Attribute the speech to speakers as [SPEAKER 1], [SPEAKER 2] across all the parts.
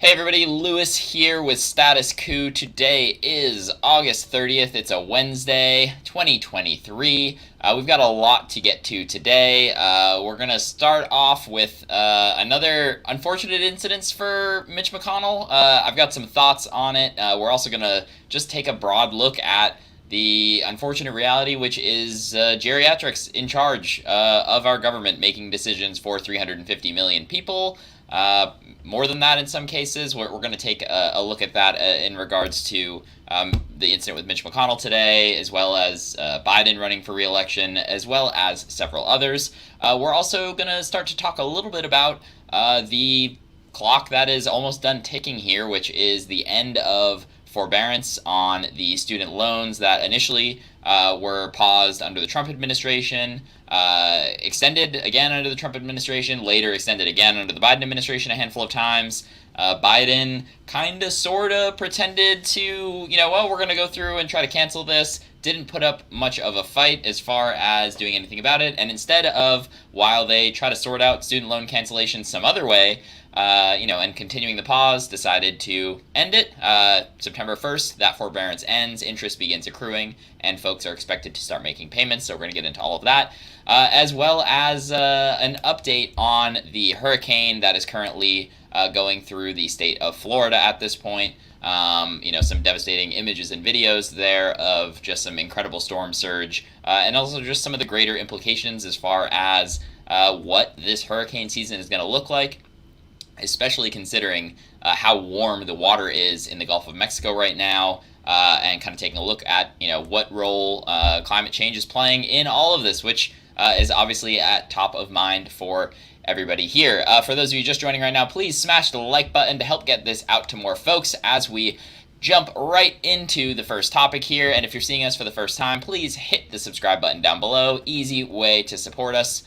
[SPEAKER 1] Hey everybody, Lewis here with Status Coup. Today is August 30th. It's a Wednesday, 2023. We've got a lot to get to today. We're going to start off with another unfortunate incidents for Mitch McConnell. I've got some thoughts on it. We're also going to just take a broad look at the unfortunate reality, which is geriatrics in charge of our government, making decisions for 350 million people. More than that in some cases. We're going to take a look at that in regards to the incident with Mitch McConnell today, as well as Biden running for re-election, as well as several others. We're also going to start to talk a little bit about the clock that is almost done ticking here, which is the end of forbearance on the student loans that initially were paused under the Trump administration, extended again under the Trump administration, later extended again under the Biden administration a handful of times. Biden kind of sort of pretended to, well, we're going to go through and try to cancel this. Didn't put up much of a fight as far as doing anything about it. And instead of, while they try to sort out student loan cancellation some other way, and continuing the pause, decided to end it. September 1st, that forbearance ends, interest begins accruing, and folks are expected to start making payments. So we're going to get into all of that, as well as an update on the hurricane that is currently going through the state of Florida at this point. Some devastating images and videos there of just some incredible storm surge, and also just some of the greater implications as far as what this hurricane season is going to look like, especially considering how warm the water is in the Gulf of Mexico right now, and kind of taking a look at, what role climate change is playing in all of this, which is obviously at top of mind for everybody here. For those of you just joining right now, please smash the like button to help get this out to more folks as we jump right into the first topic here. And if you're seeing us for the first time, please hit the subscribe button down below. Easy way to support us,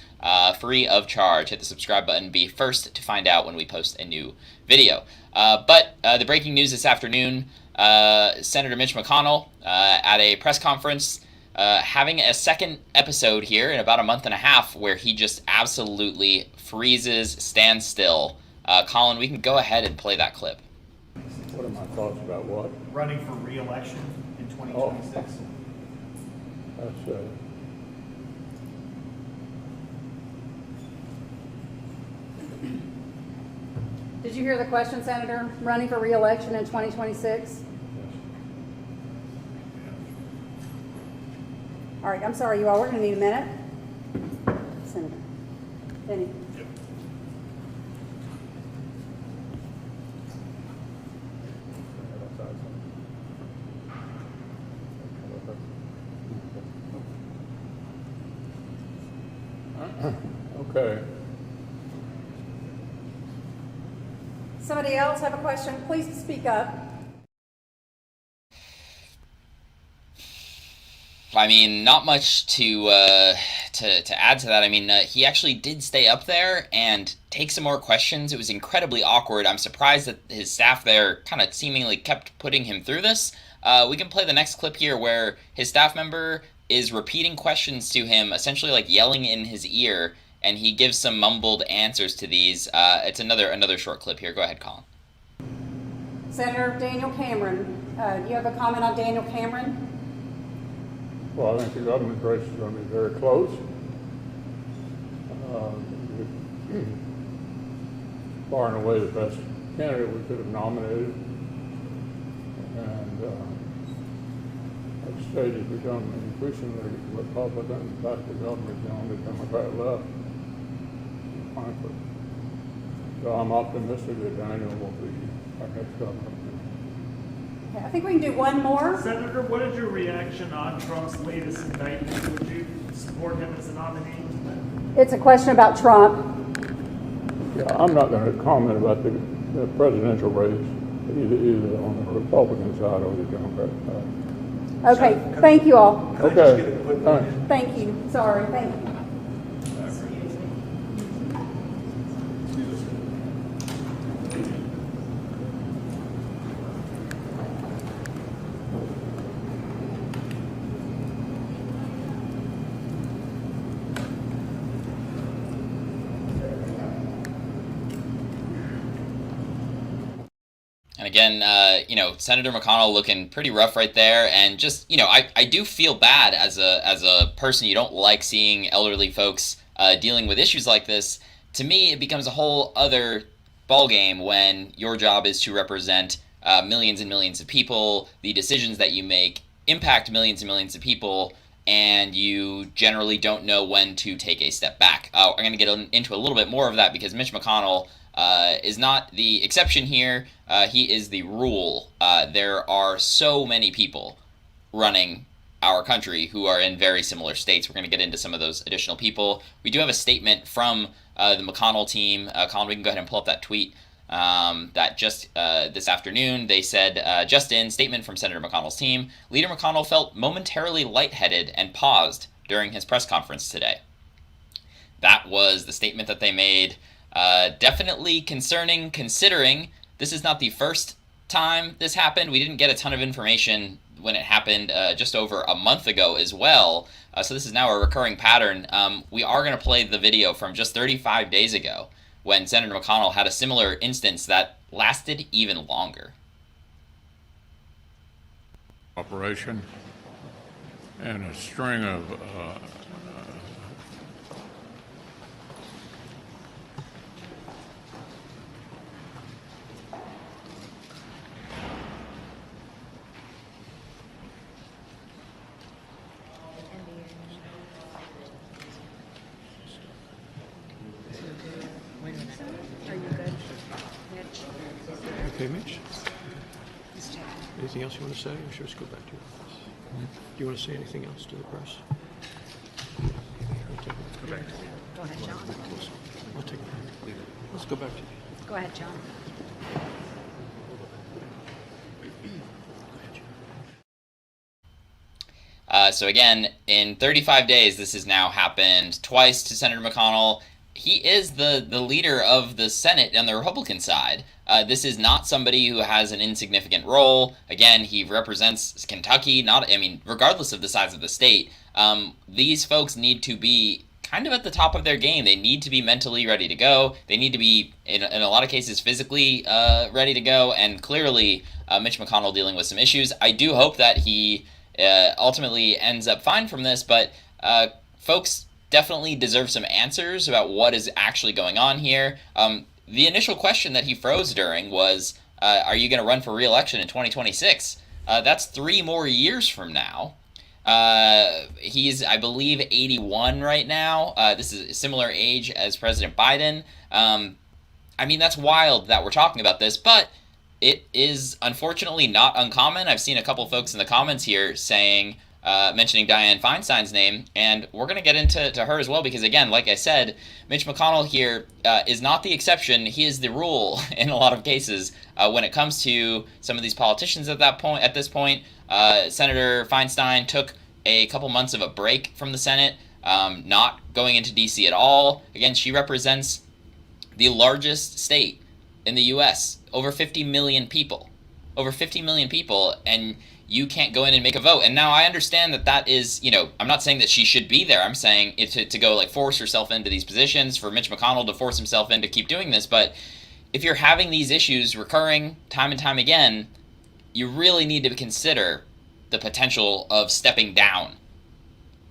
[SPEAKER 1] free of charge. Hit the subscribe button, be first to find out when we post a new video. But the breaking news this afternoon, Senator Mitch McConnell at a press conference having a second episode here in about a month and a half where he just absolutely freezes, stands still. Colin, we can go ahead and play that clip.
[SPEAKER 2] What are my thoughts about what?
[SPEAKER 3] Running for re-election in 2026.
[SPEAKER 2] That's
[SPEAKER 4] Did you hear the question, Senator? Running for re-election in 2026? All right, I'm sorry, you all. We're going to need a minute. Senator Benny.
[SPEAKER 2] okay.
[SPEAKER 4] Somebody else have a question? Please speak up.
[SPEAKER 1] I mean, not much to add to that. I mean, he actually did stay up there and take some more questions. It was incredibly awkward. I'm surprised that his staff there kind of seemingly kept putting him through this. We can play the next clip here where his staff member is repeating questions to him, essentially like yelling in his ear, and he gives some mumbled answers to these. It's another short clip here. Go ahead, Colin.
[SPEAKER 4] Senator Daniel Cameron, do you have a comment on Daniel Cameron?
[SPEAKER 2] Well, I think the government race is going to be very close. Far and away the best candidate we could have nominated. And the state has become increasingly Republican. In fact, the government is the only Democrat left. Frankly. So I'm optimistic that Daniel will be our next governor.
[SPEAKER 4] Okay, I think we can do one more.
[SPEAKER 3] Senator, what is your reaction on Trump's latest indictment? Would you support him as a nominee?
[SPEAKER 4] It's a question about Trump.
[SPEAKER 2] Yeah, I'm not going to comment about the presidential race, either on the Republican side or the Democrat side.
[SPEAKER 4] Okay, thank you all.
[SPEAKER 2] Okay, thanks.
[SPEAKER 4] Thank you. Sorry, thank you.
[SPEAKER 1] And again, Senator McConnell looking pretty rough right there. And just, I do feel bad as a person. You don't like seeing elderly folks dealing with issues like this. To me, it becomes a whole other ballgame when your job is to represent millions and millions of people. The decisions that you make impact millions and millions of people, and you generally don't know when to take a step back. I'm going to get into a little bit more of that because Mitch McConnell is not the exception here. He is the rule. There are so many people running our country who are in very similar states. We're going to get into some of those additional people. We do have a statement from the McConnell team. Colin, we can go ahead and pull up that tweet that just this afternoon. They said, just in, statement from Senator McConnell's team. Leader McConnell felt momentarily lightheaded and paused during his press conference today. That was the statement that they made. Definitely concerning, considering this is not the first time this happened. We didn't get a ton of information when it happened just over a month ago as well. So this is now a recurring pattern. We are going to play the video from just 35 days ago when Senator McConnell had a similar instance that lasted even longer.
[SPEAKER 2] Operation and a string of
[SPEAKER 5] Okay, Mitch? Anything else you want to say, or should we just go back to your office? Do you want to say anything else to the press? Go back.
[SPEAKER 6] Go ahead, John.
[SPEAKER 5] We'll take it. Let's go back to you.
[SPEAKER 6] Go ahead, John.
[SPEAKER 1] So again, in 35 days, this has now happened twice to Senator McConnell. He is the leader of the Senate on the Republican side. This is not somebody who has an insignificant role. Again, he represents Kentucky. Regardless of the size of the state, these folks need to be kind of at the top of their game. They need to be mentally ready to go. They need to be, in a lot of cases, physically ready to go. And clearly, Mitch McConnell dealing with some issues. I do hope that he ultimately ends up fine from this, but folks definitely deserve some answers about what is actually going on here. The initial question that he froze during was, are you going to run for re-election in 2026? That's 3 more years from now. He's, I believe, 81 right now. This is a similar age as President Biden. That's wild that we're talking about this, but it is unfortunately not uncommon. I've seen a couple folks in the comments here saying, mentioning Dianne Feinstein's name, and we're going to get into her as well because, again, like I said, Mitch McConnell here is not the exception. He is the rule in a lot of cases when it comes to some of these politicians at this point. Senator Feinstein took a couple months of a break from the Senate, not going into D.C. at all. Again, she represents the largest state in the U.S., over 50 million people. Over 50 million people, and you can't go in and make a vote. And now I understand that is, I'm not saying that she should be there. I'm saying to go force herself into these positions, for Mitch McConnell to force himself in to keep doing this. But if you're having these issues recurring time and time again, you really need to consider the potential of stepping down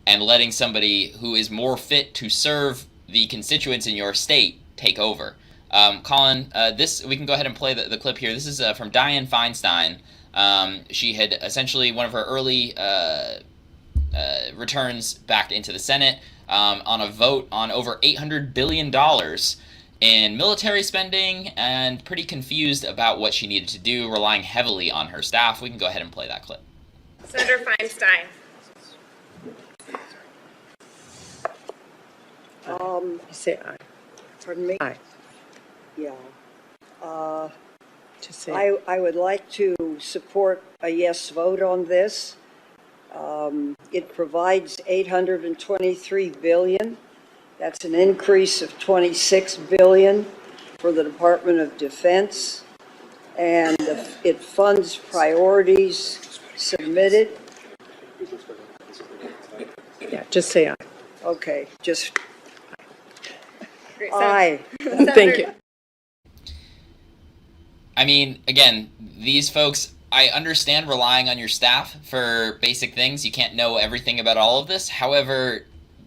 [SPEAKER 1] and letting somebody who is more fit to serve the constituents in your state take over. Colin, we can go ahead and play the clip here. This is from Dianne Feinstein. She had essentially one of her early returns back into the Senate on a vote on over $800 billion in military spending, and pretty confused about what she needed to do, relying heavily on her staff. We can go ahead and play that clip.
[SPEAKER 7] Senator Feinstein.
[SPEAKER 8] Say aye.
[SPEAKER 7] Pardon me?
[SPEAKER 8] Aye.
[SPEAKER 7] Yeah.
[SPEAKER 8] Just say.
[SPEAKER 7] I would like to support a yes vote on this. It provides $823 billion. That's an increase of $26 billion for the Department of Defense. And it funds priorities submitted.
[SPEAKER 8] Yeah, just say aye.
[SPEAKER 7] Okay, just
[SPEAKER 8] Great.
[SPEAKER 7] aye.
[SPEAKER 8] Thank you.
[SPEAKER 1] I mean, again, these folks, I understand relying on your staff for basic things. You can't know everything about all of this. However,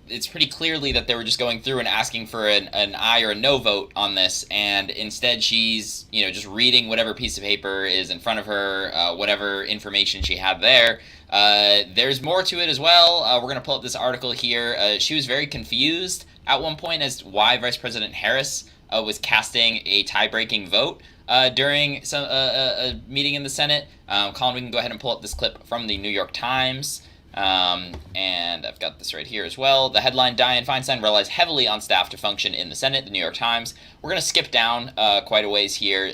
[SPEAKER 1] it's pretty clearly that they were just going through and asking for an aye or a no vote on this, and instead she's, just reading whatever piece of paper is in front of her, whatever information she had there. There's more to it as well. We're going to pull up this article here. She was very confused at one point as to why Vice President Harris was casting a tie-breaking vote during a meeting in the Senate. Colin, we can go ahead and pull up this clip from the New York Times. And I've got this right here as well. The headline, Dianne Feinstein relies heavily on staff to function in the Senate, the New York Times. We're going to skip down quite a ways here.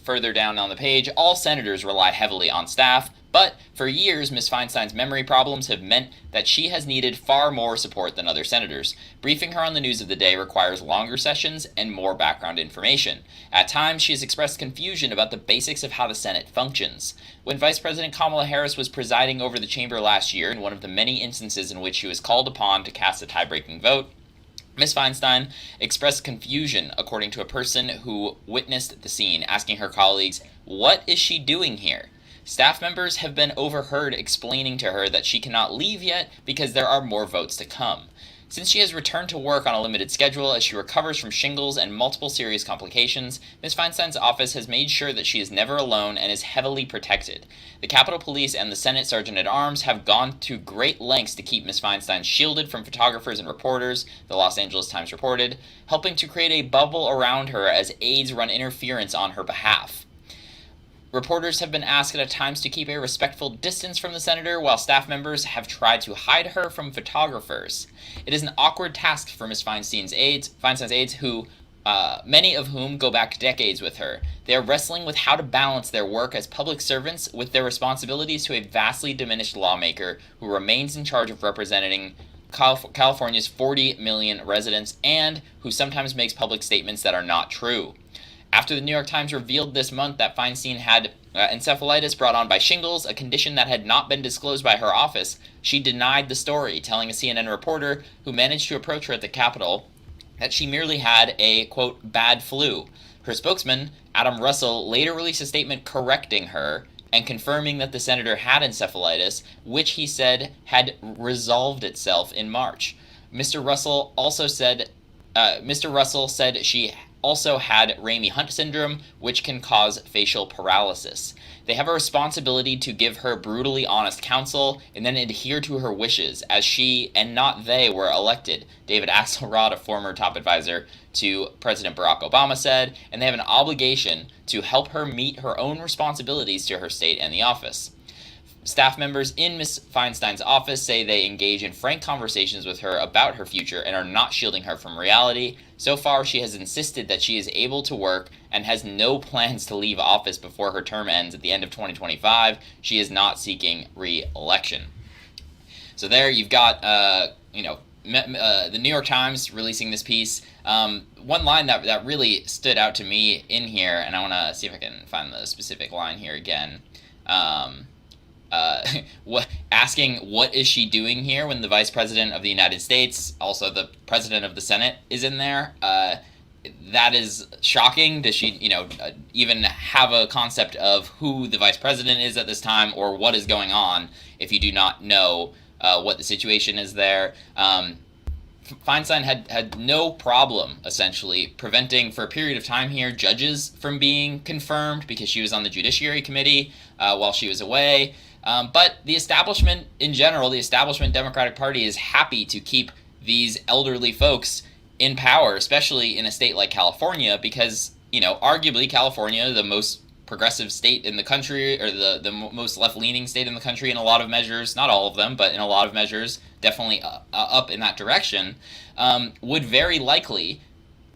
[SPEAKER 1] Further down on the page, all senators rely heavily on staff, but for years, Ms. Feinstein's memory problems have meant that she has needed far more support than other senators. Briefing her on the news of the day requires longer sessions and more background information. At times, she has expressed confusion about the basics of how the Senate functions. When Vice President Kamala Harris was presiding over the chamber last year in one of the many instances in which she was called upon to cast a tie-breaking vote, Ms. Feinstein expressed confusion, according to a person who witnessed the scene, asking her colleagues, "What is she doing here?" Staff members have been overheard explaining to her that she cannot leave yet because there are more votes to come. Since she has returned to work on a limited schedule as she recovers from shingles and multiple serious complications, Ms. Feinstein's office has made sure that she is never alone and is heavily protected. The Capitol Police and the Senate Sergeant-at-Arms have gone to great lengths to keep Ms. Feinstein shielded from photographers and reporters, the Los Angeles Times reported, helping to create a bubble around her as aides run interference on her behalf. Reporters have been asked at times to keep a respectful distance from the senator, while staff members have tried to hide her from photographers. It is an awkward task for Ms. Feinstein's aides, who many of whom go back decades with her. They are wrestling with how to balance their work as public servants with their responsibilities to a vastly diminished lawmaker who remains in charge of representing California's 40 million residents and who sometimes makes public statements that are not true. After the New York Times revealed this month that Feinstein had encephalitis brought on by shingles, a condition that had not been disclosed by her office, she denied the story, telling a CNN reporter who managed to approach her at the Capitol that she merely had a, quote, bad flu. Her spokesman, Adam Russell, later released a statement correcting her and confirming that the senator had encephalitis, which he said had resolved itself in March. Mr. Russell said she also had Ramey-Hunt syndrome, which can cause facial paralysis. They have a responsibility to give her brutally honest counsel and then adhere to her wishes, as she and not they were elected, David Axelrod, a former top advisor to President Barack Obama, said, and they have an obligation to help her meet her own responsibilities to her state and the office. Staff members in Ms. Feinstein's office say they engage in frank conversations with her about her future and are not shielding her from reality. So far, she has insisted that she is able to work and has no plans to leave office before her term ends at the end of 2025. She is not seeking re-election. So there you've got, the New York Times releasing this piece. One line that really stood out to me in here, and I want to see if I can find the specific line here again. Asking what is she doing here when the Vice President of the United States, also the President of the Senate, is in there. That is shocking. Does she, even have a concept of who the Vice President is at this time or what is going on if you do not know what the situation is there? Feinstein had no problem, essentially, preventing, for a period of time here, judges from being confirmed because she was on the Judiciary Committee while she was away. But the establishment in general, the establishment Democratic Party, is happy to keep these elderly folks in power, especially in a state like California, because, arguably California, the most progressive state in the country, or the most left-leaning state in the country in a lot of measures, not all of them, but in a lot of measures, definitely up in that direction, would very likely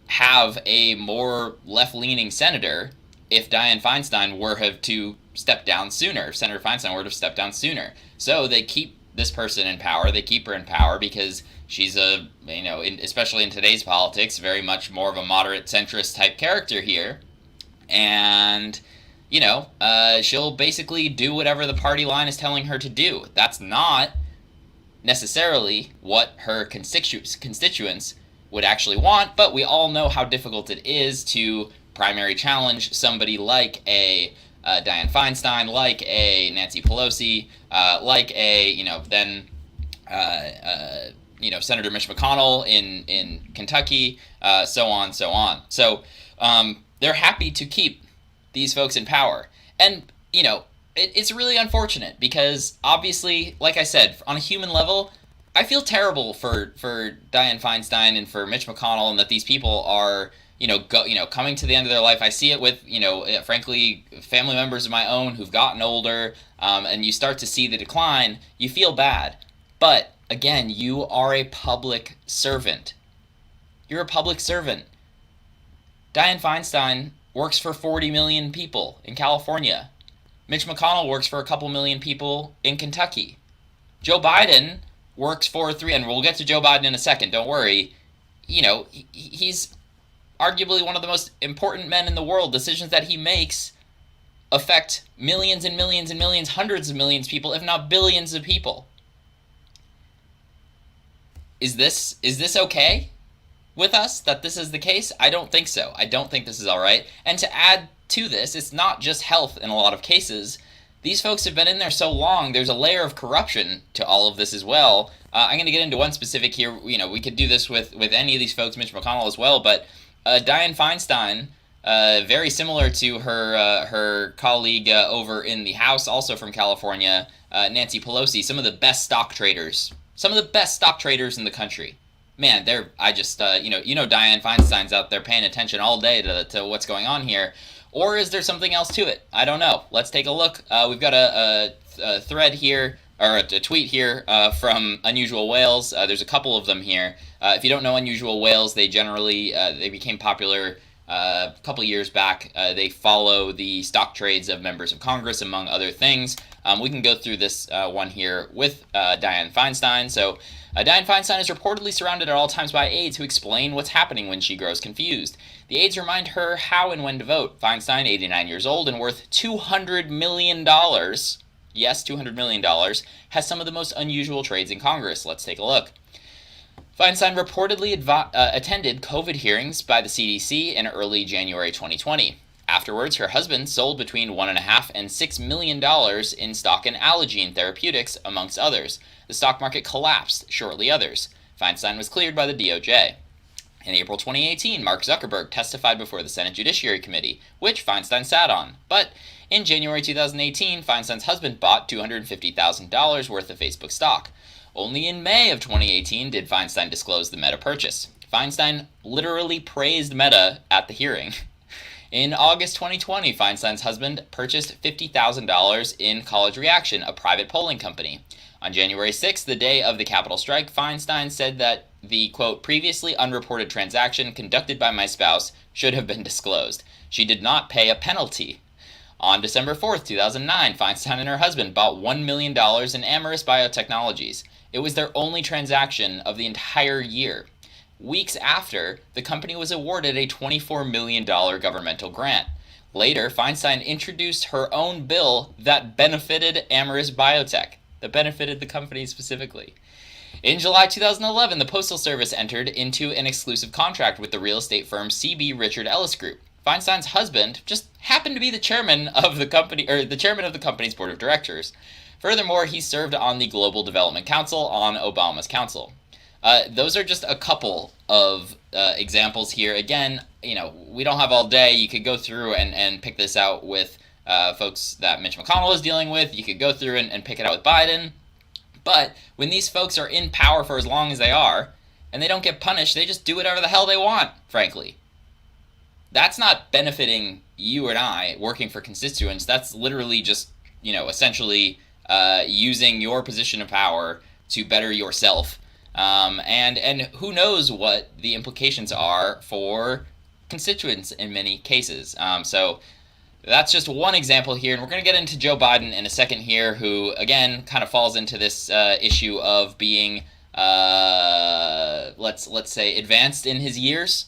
[SPEAKER 1] have a more left-leaning senator if Dianne Feinstein were to step down sooner, if Senator Feinstein were to step down sooner. So they keep this person in power. They keep her in power because she's especially in today's politics, very much more of a moderate centrist type character here. And, she'll basically do whatever the party line is telling her to do. That's not necessarily what her constituents would actually want, but we all know how difficult it is to primary challenge somebody like a Dianne Feinstein, like a Nancy Pelosi, like a, Senator Mitch McConnell in Kentucky, so on, so on. So they're happy to keep these folks in power. And, it's really unfortunate because obviously, like I said, on a human level, I feel terrible for Dianne Feinstein and for Mitch McConnell, and that these people are, coming to the end of their life. I see it with, frankly, family members of my own who've gotten older, and you start to see the decline. You feel bad. But again, you are a public servant. You're a public servant. Dianne Feinstein works for 40 million people in California. Mitch McConnell works for a couple million people in Kentucky. Joe Biden works for and we'll get to Joe Biden in a second, don't worry. He's arguably one of the most important men in the world. Decisions that he makes affect millions and millions and millions, hundreds of millions of people, if not billions of people. Is this okay with us that this is the case? I don't think so. I don't think this is all right. And to add to this, it's not just health in a lot of cases. These folks have been in there so long, there's a layer of corruption to all of this as well. I'm going to get into one specific here. We could do this with any of these folks, Mitch McConnell as well, but Dianne Feinstein, very similar to her colleague over in the House, also from California, Nancy Pelosi, some of the best stock traders in the country. Man, Dianne Feinstein's out there paying attention all day to what's going on here. Or is there something else to it? I don't know. Let's take a look. We've got a thread here, or a tweet here from Unusual Whales. There's a couple of them here. If you don't know Unusual Whales, they generally they became popular a couple years back. They follow the stock trades of members of Congress, among other things. We can go through this one here with Dianne Feinstein. So Dianne Feinstein is reportedly surrounded at all times by aides who explain what's happening when she grows confused. The aides remind her how and when to vote. Feinstein, 89 years old and worth $200 million, yes, $200 million, has some of the most unusual trades in Congress. Let's take a look. Feinstein reportedly attended COVID hearings by the CDC in early January 2020. Afterwards, her husband sold between $1.5 and $6 million in stock in Allogene Therapeutics, amongst others. The stock market collapsed shortly others. Feinstein was cleared by the DOJ. In April 2018, Mark Zuckerberg testified before the Senate Judiciary Committee, which Feinstein sat on. But in January 2018, Feinstein's husband bought $250,000 worth of Facebook stock. Only in May of 2018 did Feinstein disclose the Meta purchase. Feinstein literally praised Meta at the hearing. In August 2020, Feinstein's husband purchased $50,000 in College Reaction, a private polling company. On January 6th, the day of the Capitol strike, Feinstein said that the, quote, previously unreported transaction conducted by my spouse should have been disclosed. She did not pay a penalty. On December 4th, 2009, Feinstein and her husband bought $1 million in Amyris Biotechnologies. It was their only transaction of the entire year. Weeks after, the company was awarded a $24 million governmental grant. Later, Feinstein introduced her own bill that benefited Amyris Biotech, that benefited the company specifically. In July 2011, the Postal Service entered into an exclusive contract with the real estate firm CB Richard Ellis Group. Feinstein's husband just happened to be the chairman of the company, or the chairman of the company's board of directors. Furthermore, he served on the Global Development Council on Obama's council. Those are just a couple of examples here. Again, we don't have all day. You could go through and pick this out with folks that Mitch McConnell is dealing with. You could go through and pick it out with Biden. But when these folks are in power for as long as they are, and they don't get punished, they just do whatever the hell they want, frankly. That's not benefiting you and I working for constituents. That's literally just, essentially using your position of power to better yourself. And who knows what the implications are for constituents in many cases. So that's just one example here, and we're going to get into Joe Biden in a second here, who, again, kind of falls into this issue of being, let's say, advanced in his years,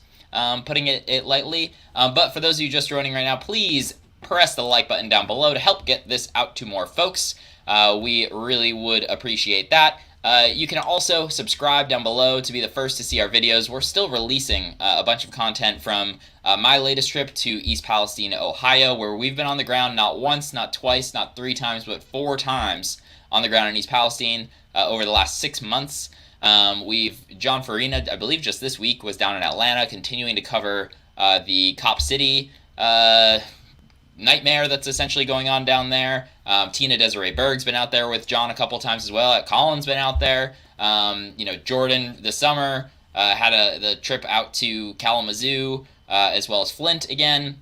[SPEAKER 1] putting it lightly. But for those of you just joining right now, please press the like button down below to help get this out to more folks. We really would appreciate that. You can also subscribe down below to be the first to see our videos. We're still releasing a bunch of content from my latest trip to East Palestine, Ohio, where we've been on the ground not once, not twice, not 3 times, but 4 times on the ground in East Palestine over the last 6 months. John Farina, I believe just this week, was down in Atlanta continuing to cover the Cop City nightmare that's essentially going on down there. Tina Desiree Berg's been out there with John a couple times as well. Colin's been out there. Jordan this summer had the trip out to Kalamazoo as well as Flint again.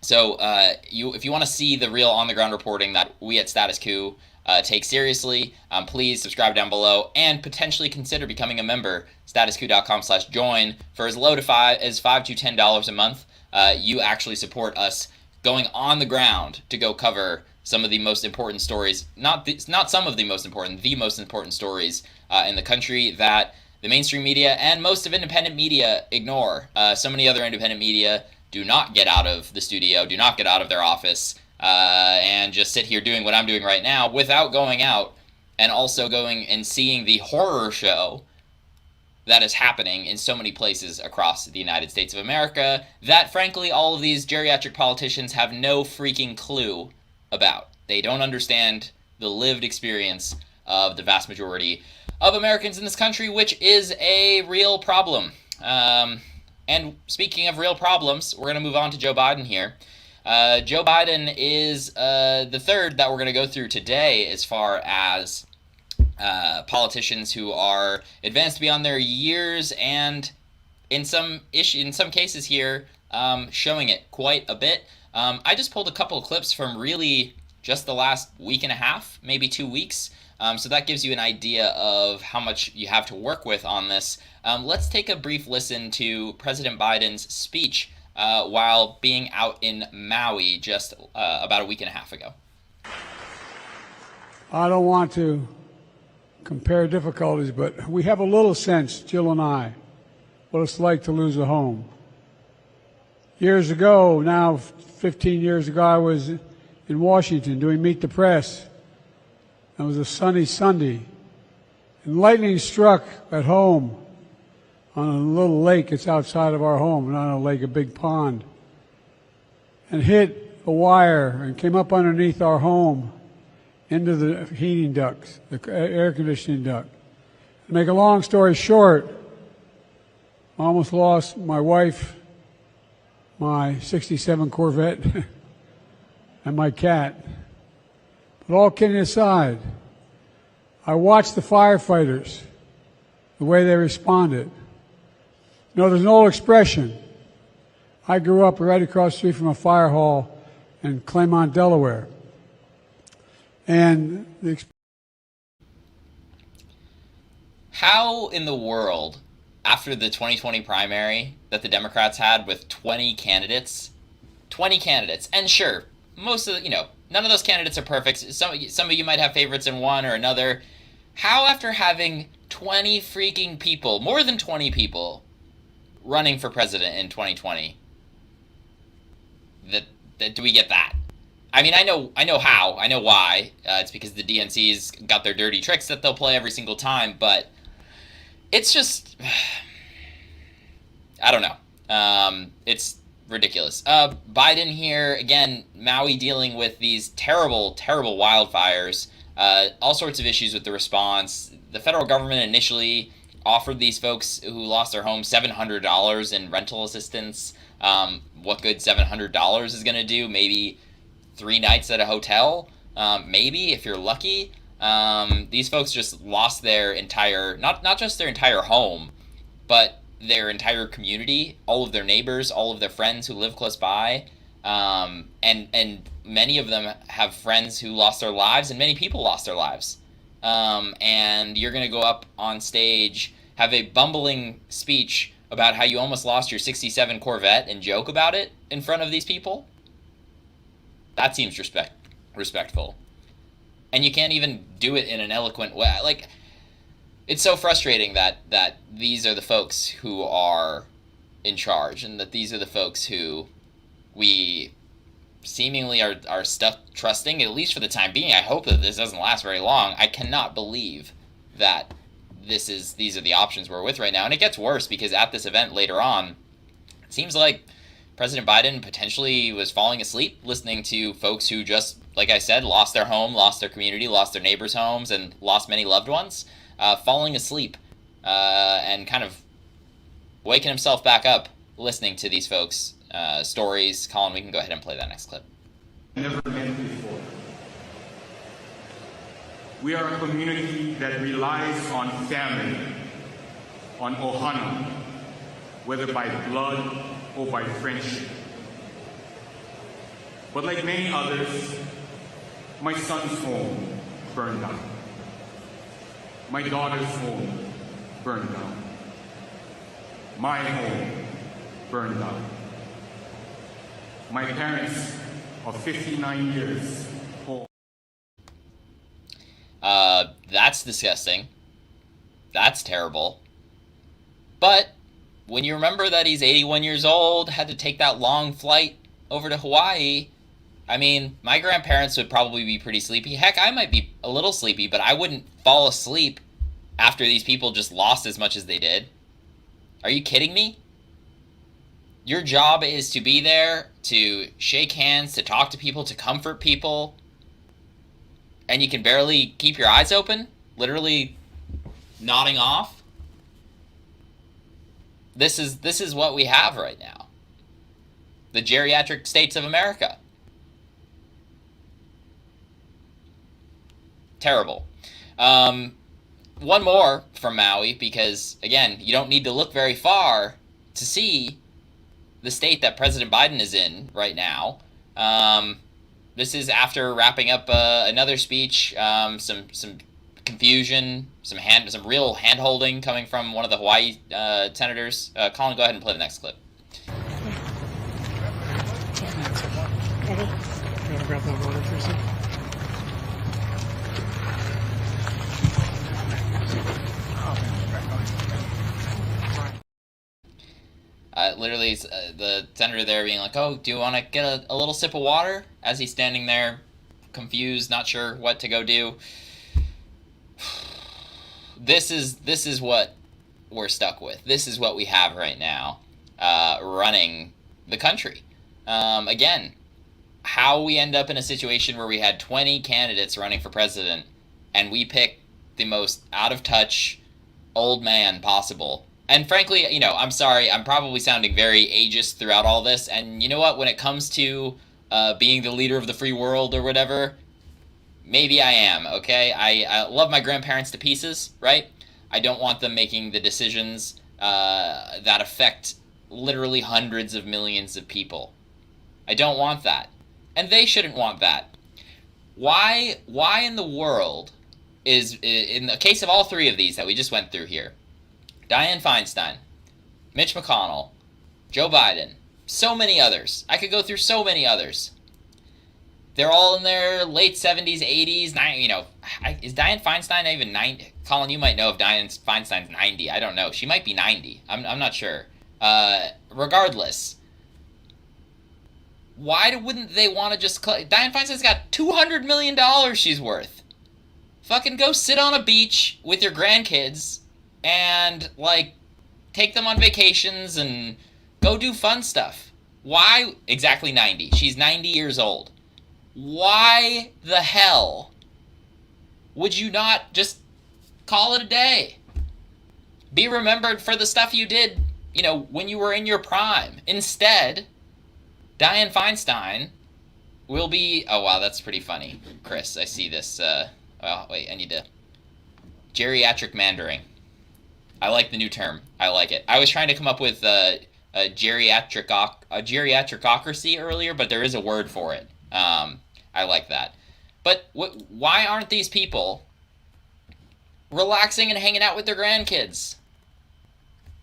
[SPEAKER 1] So if you want to see the real on-the-ground reporting that we at Status Coup take seriously, please subscribe down below and potentially consider becoming a member. StatusCoup.com/join for as low as $5 to $10 a month. You actually support us going on the ground to go cover some of the most important stories, not some of the most important stories in the country that the mainstream media and most of independent media ignore. So many other independent media do not get out of the studio, do not get out of their office, and just sit here doing what I'm doing right now without going out and also going and seeing the horror show that is happening in so many places across the United States of America that, frankly, all of these geriatric politicians have no freaking clue about. They don't understand the lived experience of the vast majority of Americans in this country, which is a real problem. And speaking of real problems, we're going to move on to Joe Biden here. Joe Biden is the third that we're going to go through today as far as politicians who are advanced beyond their years and in some cases here showing it quite a bit. I just pulled a couple of clips from really just the last week and a half, maybe 2 weeks. So that gives you an idea of how much you have to work with on this. Let's take a brief listen to President Biden's speech while being out in Maui just about a week and a half ago.
[SPEAKER 6] I don't want to compare difficulties, but we have a little sense, Jill and I, what it's like to lose a home. Years ago, now 15 years ago, I was in Washington doing Meet the Press. It was a sunny Sunday, and lightning struck at home on a little lake that's outside of our home, not a lake, a big pond, and hit a wire and came up underneath our home into the heating ducts, the air conditioning duct. To make a long story short, I almost lost my wife, my 67 Corvette, and my cat. But all kidding aside, I watched the firefighters, the way they responded. You know, there's an old expression. I grew up right across the street from a fire hall in Claymont, Delaware. And
[SPEAKER 1] how in the world, after the 2020 primary that the Democrats had with 20 candidates, and sure, most of none of those candidates are perfect. Some of you might have favorites in one or another. How, after having 20 freaking people, more than 20 people, running for president in 2020, that do we get that? I mean, I know how. I know why. It's because the DNC's got their dirty tricks that they'll play every single time, but it's just, I don't know. It's ridiculous. Biden here, again, Maui dealing with these terrible, terrible wildfires, all sorts of issues with the response. The federal government initially offered these folks who lost their homes $700 in rental assistance. What good $700 is going to do? Maybe 3 nights at a hotel, maybe, if you're lucky. These folks just lost their entire, not just their entire home, but their entire community, all of their neighbors, all of their friends who live close by. And many of them have friends who lost their lives, and many people lost their lives. And you're going to go up on stage, have a bumbling speech about how you almost lost your 67 Corvette and joke about it in front of these people? That seems respectful. And you can't even do it in an eloquent way. Like, it's so frustrating that these are the folks who are in charge, and that these are the folks who we seemingly are stuck trusting, at least for the time being. I hope that this doesn't last very long. I cannot believe that these are the options we're with right now. And it gets worse because at this event later on, it seems like President Biden potentially was falling asleep listening to folks who just, like I said, lost their home, lost their community, lost their neighbors' homes, and lost many loved ones, falling asleep and kind of waking himself back up listening to these folks' stories. Colin, we can go ahead and play that next clip.
[SPEAKER 9] Never met before. We are a community that relies on family, on ohana, whether by blood or by friendship. But like many others, my son's home burned down. My daughter's home burned down. My home burned down. My parents of 59 years home.
[SPEAKER 1] That's disgusting. That's terrible. But when you remember that he's 81 years old, had to take that long flight over to Hawaii, I mean, my grandparents would probably be pretty sleepy. Heck, I might be a little sleepy, but I wouldn't fall asleep after these people just lost as much as they did. Are you kidding me? Your job is to be there, to shake hands, to talk to people, to comfort people, and you can barely keep your eyes open, literally nodding off. This is what we have right now. The geriatric states of America. Terrible. One more from Maui, because, again, you don't need to look very far to see the state that President Biden is in right now. This is after wrapping up another speech, some confusion, some real hand-holding coming from one of the Hawaii senators. Colin, go ahead and play the next clip.
[SPEAKER 8] Ready? You want to grab that water for a second?
[SPEAKER 1] Literally, the senator there being like, "Oh, do you want to get a little sip of water?" As he's standing there, confused, not sure what to go do. This is what we're stuck with. This is what we have right now, running the country. Again, how we end up in a situation where we had 20 candidates running for president, and we pick the most out-of-touch old man possible. And frankly, you know, I'm sorry, I'm probably sounding very ageist throughout all this, and you know what, when it comes to being the leader of the free world or whatever, maybe I am, okay? I love my grandparents to pieces, right? I don't want them making the decisions that affect literally hundreds of millions of people. I don't want that. And they shouldn't want that. Why in the world is, in the case of all three of these that we just went through here, Dianne Feinstein, Mitch McConnell, Joe Biden, so many others. I could go through so many others. They're all in their late 70s, 80s, 90, you know. Is Dianne Feinstein even 90? Colin, you might know if Dianne Feinstein's 90. I don't know. She might be 90. I'm not sure. Regardless, why wouldn't they want to just... Dianne Feinstein's got $200 million she's worth. Fucking go sit on a beach with your grandkids and, like, take them on vacations and go do fun stuff. Why exactly 90? She's 90 years old. Why the hell would you not just call it a day? Be remembered for the stuff you did, you know, when you were in your prime. Instead, Dianne Feinstein will be... Oh, wow, that's pretty funny. Chris, I see this. Oh, wait, I need to... Geriatric mandering. I like the new term. I like it. I was trying to come up with a geriatricocracy earlier, but there is a word for it. I like that. But why aren't these people relaxing and hanging out with their grandkids?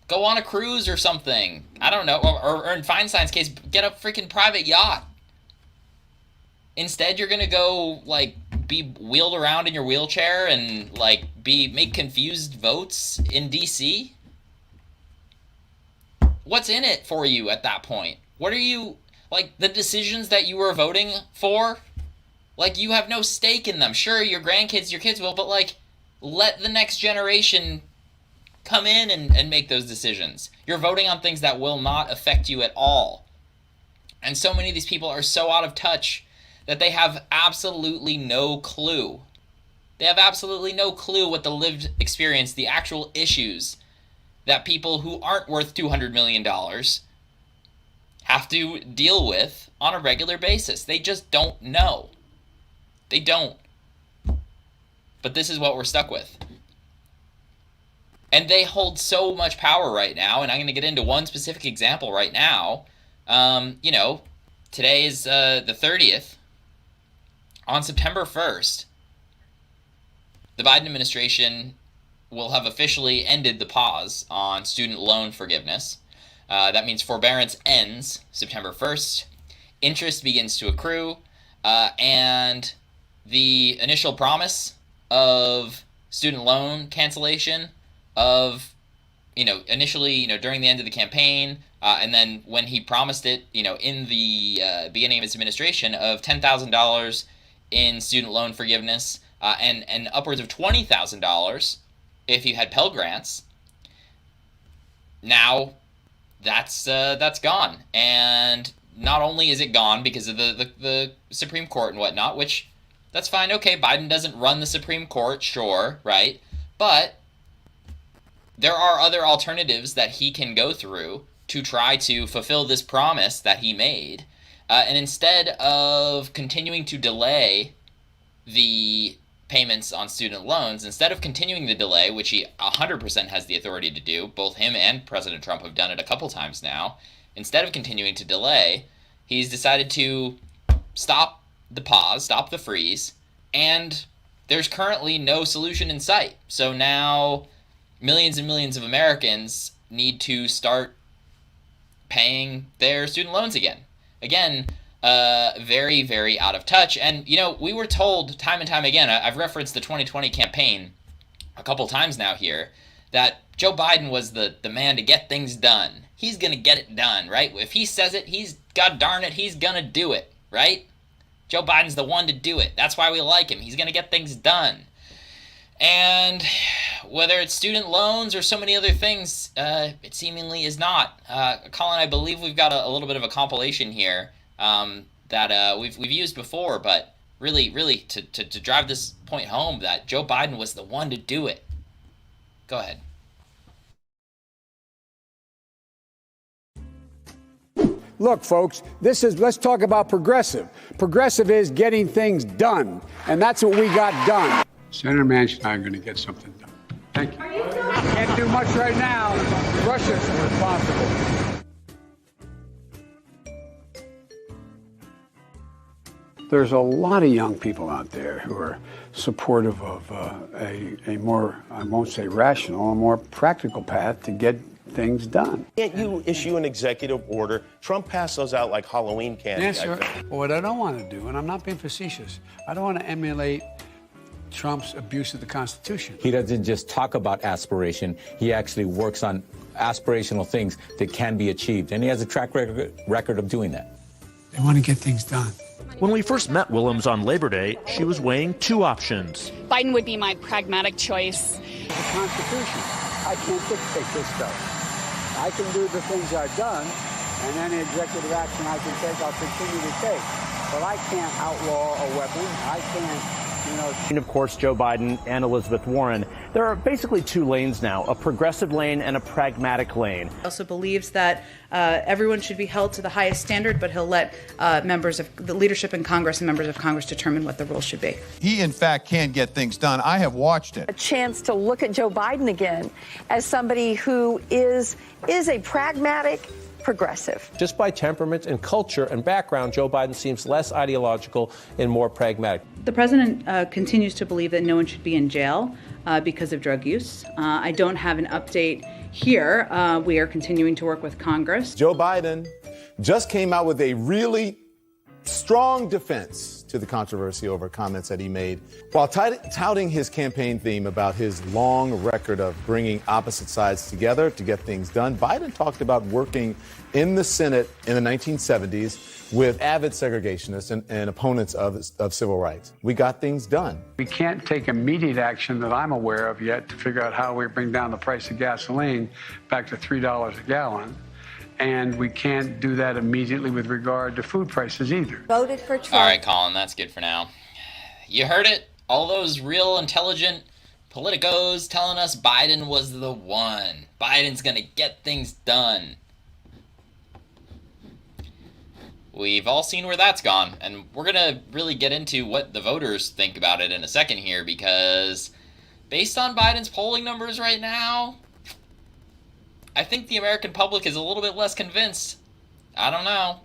[SPEAKER 1] Go on a cruise or something. I don't know. Or in Feinstein's case, get a freaking private yacht. Instead, you're going to go, like, be wheeled around in your wheelchair and, like, make confused votes in D.C.? What's in it for you at that point? What are you... Like, the decisions that you were voting for, like, you have no stake in them. Sure, your grandkids, your kids will, but, like, let the next generation come in and make those decisions. You're voting on things that will not affect you at all. And so many of these people are so out of touch that they have absolutely no clue. They have absolutely no clue what the lived experience, the actual issues that people who aren't worth $200 million have to deal with on a regular basis. They just don't know. They don't. But this is what we're stuck with. And they hold so much power right now, and I'm going to get into one specific example right now. Today is the 30th. On September 1st, the Biden administration will have officially ended the pause on student loan forgiveness. That means forbearance ends September 1st. Interest begins to accrue, and the initial promise of student loan cancellation of, initially, during the end of the campaign, and then when he promised it, in the beginning of his administration, of $10,000 in student loan forgiveness, and upwards of $20,000 if you had Pell Grants. Now that's gone, and not only is it gone because of the Supreme Court and whatnot, which that's fine. Okay, Biden doesn't run the Supreme Court, sure, right? But there are other alternatives that he can go through to try to fulfill this promise that he made. And instead of continuing to delay the payments on student loans, instead of continuing the delay, which he 100% has the authority to do, both him and President Trump have done it a couple times now, instead of continuing to delay, he's decided to stop the pause, stop the freeze, and there's currently no solution in sight. So now millions and millions of Americans need to start paying their student loans again. Again, very, very out of touch. And, we were told time and time again, I've referenced the 2020 campaign a couple times now here, that Joe Biden was the man to get things done. He's going to get it done, right? If he says it, God darn it, he's going to do it, right? Joe Biden's the one to do it. That's why we like him. He's going to get things done. And whether it's student loans or so many other things, it seemingly is not. Colin, I believe we've got a little bit of a compilation here that we've used before, but really to drive this point home that Joe Biden was the one to do it. Go ahead.
[SPEAKER 6] Look, folks, let's talk about progressive. Progressive is getting things done, and that's what we got done. Senator Manchin and I are going to get something done. Thank you. Can't do much right now. Russia's responsible. There's a lot of young people out there who are supportive of a more, I won't say rational, a more practical path to get things done.
[SPEAKER 10] Can't you issue an executive order? Trump passed those out like Halloween candy.
[SPEAKER 6] Yes, sir. Well, what I don't want to do, and I'm not being facetious, I don't want to emulate Trump's abuse of the Constitution.
[SPEAKER 11] He doesn't just talk about aspiration. He actually works on aspirational things that can be achieved, and he has a track record of doing that.
[SPEAKER 6] They want to get things done.
[SPEAKER 12] When we first met Willems on Labor Day, she was weighing two options.
[SPEAKER 13] Biden would be my pragmatic choice.
[SPEAKER 6] The Constitution. I can't dictate this stuff. I can do the things I've done, and any executive action I can take, I'll continue to take. But I can't outlaw a weapon. I can't,
[SPEAKER 12] And of course, Joe Biden and Elizabeth Warren. There are basically two lanes now, a progressive lane and a pragmatic lane.
[SPEAKER 14] He also believes that everyone should be held to the highest standard, but he'll let members of the leadership in Congress and members of Congress determine what the rules should be.
[SPEAKER 15] He, in fact, can get things done. I have watched it.
[SPEAKER 16] A chance to look at Joe Biden again as somebody who is a pragmatic progressive.
[SPEAKER 17] Just by temperament and culture and background, Joe Biden seems less ideological and more pragmatic.
[SPEAKER 14] The president continues to believe that no one should be in jail because of drug use. I don't have an update here. We are continuing to work with Congress.
[SPEAKER 18] Joe Biden just came out with a really strong defense to the controversy over comments that he made. While touting his campaign theme about his long record of bringing opposite sides together to get things done, Biden talked about working in the Senate in the 1970s with avid segregationists and opponents of civil rights. We got things done.
[SPEAKER 6] We can't take immediate action that I'm aware of yet to figure out how we bring down the price of gasoline back to $3 a gallon. And we can't do that immediately with regard to food prices either.
[SPEAKER 4] Voted for Trump.
[SPEAKER 1] All right, Colin, that's good for now. You heard it. All those real intelligent politicos telling us Biden was the one. Biden's going to get things done. We've all seen where that's gone, and we're going to really get into what the voters think about it in a second here, because based on Biden's polling numbers right now, I think the American public is a little bit less convinced. I don't know.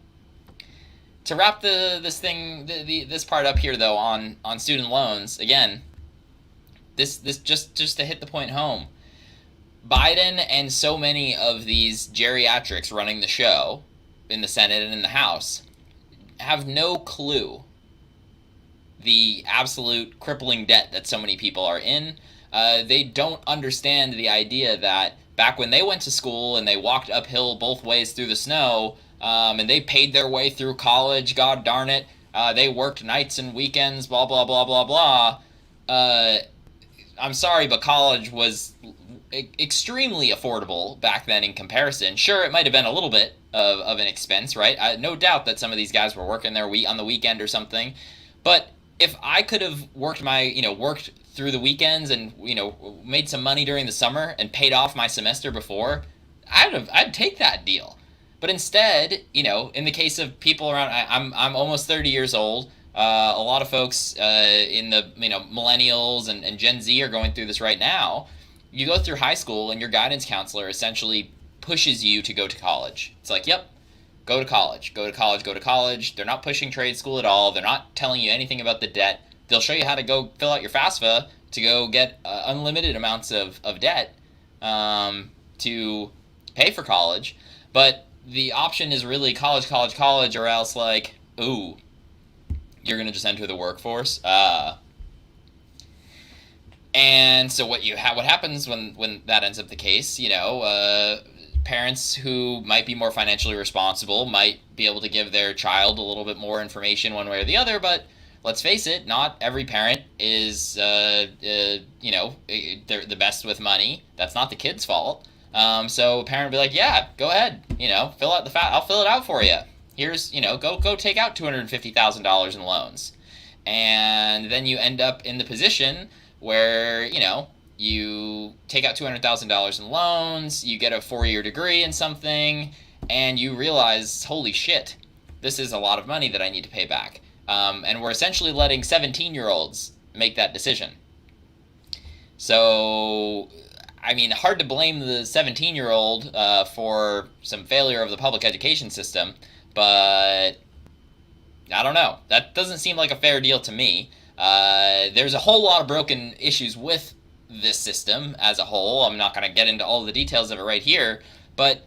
[SPEAKER 1] To wrap this part up here, though, on student loans, again, this just to hit the point home, Biden and so many of these geriatrics running the show in the Senate and in the House have no clue the absolute crippling debt that so many people are in. They don't understand the idea that back when they went to school and they walked uphill both ways through the snow, and they paid their way through college, god darn it, they worked nights and weekends, blah, blah, blah, blah, blah. I'm sorry, but college was extremely affordable back then in comparison. Sure, it might have been a little bit of an expense, right? No doubt that some of these guys were working their on the weekend or something. But if I could have worked worked through the weekends and, made some money during the summer and paid off my semester before, I'd take that deal. But instead, in the case of people around, I'm almost 30 years old. A lot of folks in the millennials and Gen Z are going through this right now. You go through high school and your guidance counselor essentially pushes you to go to college. It's like, yep, go to college, go to college, go to college. They're not pushing trade school at all. They're not telling you anything about the debt. They'll show you how to go fill out your FAFSA to go get unlimited amounts of debt to pay for college. But the option is really college, college, college, or else like, ooh, you're going to just enter the workforce. And so what happens when that ends up the case, parents who might be more financially responsible might be able to give their child a little bit more information one way or the other, but let's face it, not every parent is, they're the best with money. That's not the kid's fault. So a parent will be like, yeah, go ahead, fill out I'll fill it out for you. Here's, go take out $250,000 in loans. And then you end up in the position where, you take out $200,000 in loans, you get a 4-year degree in something, and you realize, holy shit, this is a lot of money that I need to pay back. And we're essentially letting 17-year-olds make that decision. So, hard to blame the 17-year-old for some failure of the public education system, but I don't know. That doesn't seem like a fair deal to me. There's a whole lot of broken issues with this system as a whole. I'm not going to get into all the details of it right here, but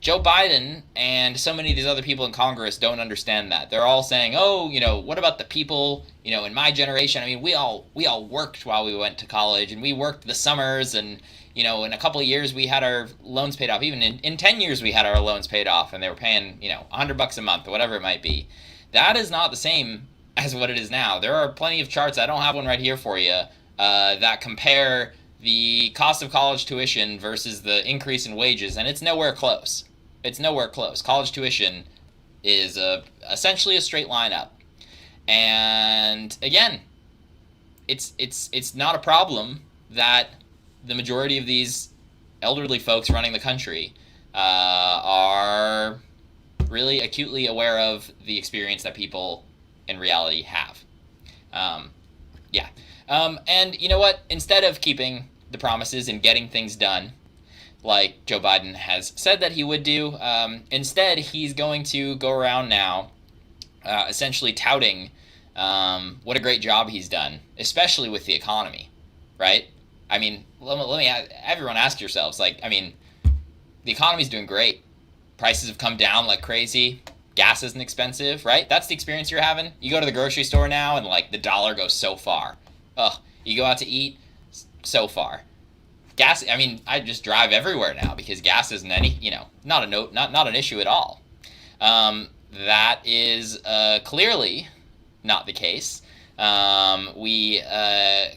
[SPEAKER 1] Joe Biden and so many of these other people in Congress don't understand that. They're all saying, oh, what about the people, in my generation? We all worked while we went to college, and we worked the summers, and, in a couple of years we had our loans paid off. Even in 10 years we had our loans paid off, and they were paying, $100 a month or whatever it might be. That is not the same as what it is now. There are plenty of charts, I don't have one right here for you, that compare the cost of college tuition versus the increase in wages, and it's nowhere close. It's nowhere close. College tuition is essentially a straight line up. And again, it's not a problem that the majority of these elderly folks running the country are really acutely aware of the experience that people in reality have. And you know what? Instead of keeping the promises and getting things done, like Joe Biden has said that he would do, instead he's going to go around now essentially touting what a great job he's done, especially with the economy, right? Let me everyone ask yourselves, the economy's doing great. Prices have come down like crazy. gas isn't expensive, right? That's the experience you're having. You go to the grocery store now and like the dollar goes so far. Ugh, you go out to eat, so far. Gas, I mean, I just drive everywhere now because gas isn't not an issue at all. That is clearly not the case. We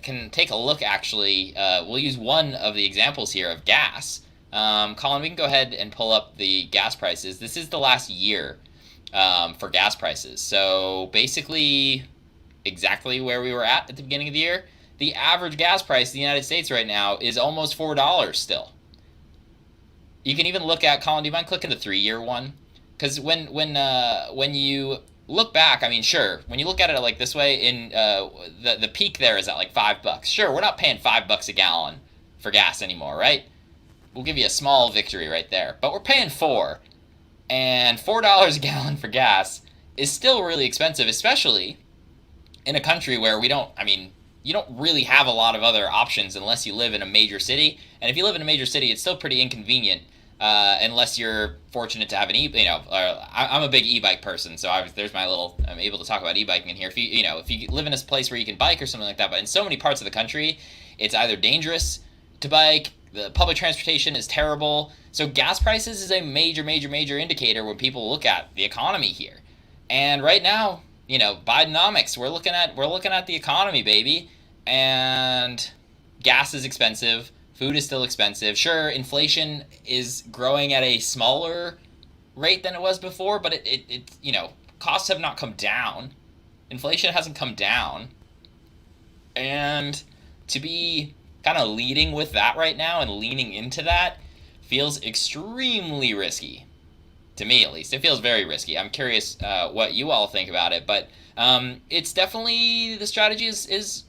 [SPEAKER 1] can take a look, actually. We'll use one of the examples here of gas. Colin, we can go ahead and pull up the gas prices. This is the last year for gas prices. So basically exactly where we were at the beginning of the year. The average gas price in the United States right now is almost $4 still. You can even look at, Colin, do you mind clicking the 3-year one? Because when you look back, I mean, sure, when you look at it like this way, in the peak there is at like $5. Sure, we're not paying $5 a gallon for gas anymore, right? We'll give you a small victory right there. But we're paying $4. And $4 a gallon for gas is still really expensive, especially in a country where you don't really have a lot of other options unless you live in a major city. And if you live in a major city, it's still pretty inconvenient unless you're fortunate to have an I'm a big e-bike person, so I'm able to talk about e-biking in here. If you live in a place where you can bike or something like that, but in so many parts of the country, it's either dangerous to bike, the public transportation is terrible. So gas prices is a major, major, major indicator when people look at the economy here. And right now, Bidenomics, we're looking at the economy, baby. And gas is expensive. Food is still expensive. Sure, inflation is growing at a smaller rate than it was before, but costs have not come down. Inflation hasn't come down. And to be kind of leading with that right now and leaning into that feels extremely risky. To me, at least. It feels very risky. I'm curious what you all think about it, but it's definitely, the strategy is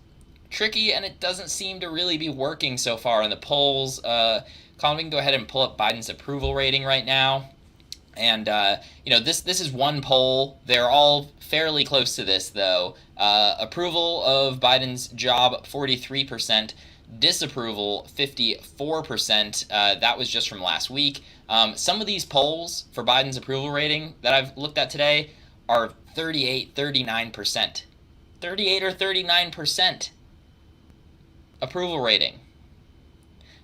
[SPEAKER 1] tricky, and it doesn't seem to really be working so far in the polls. Colin, we can go ahead and pull up Biden's approval rating right now. And, this is one poll. They're all fairly close to this, though. Approval of Biden's job, 43%. Disapproval, 54%. That was just from last week. Some of these polls for Biden's approval rating that I've looked at today are 38, 39%. 38 or 39% approval rating.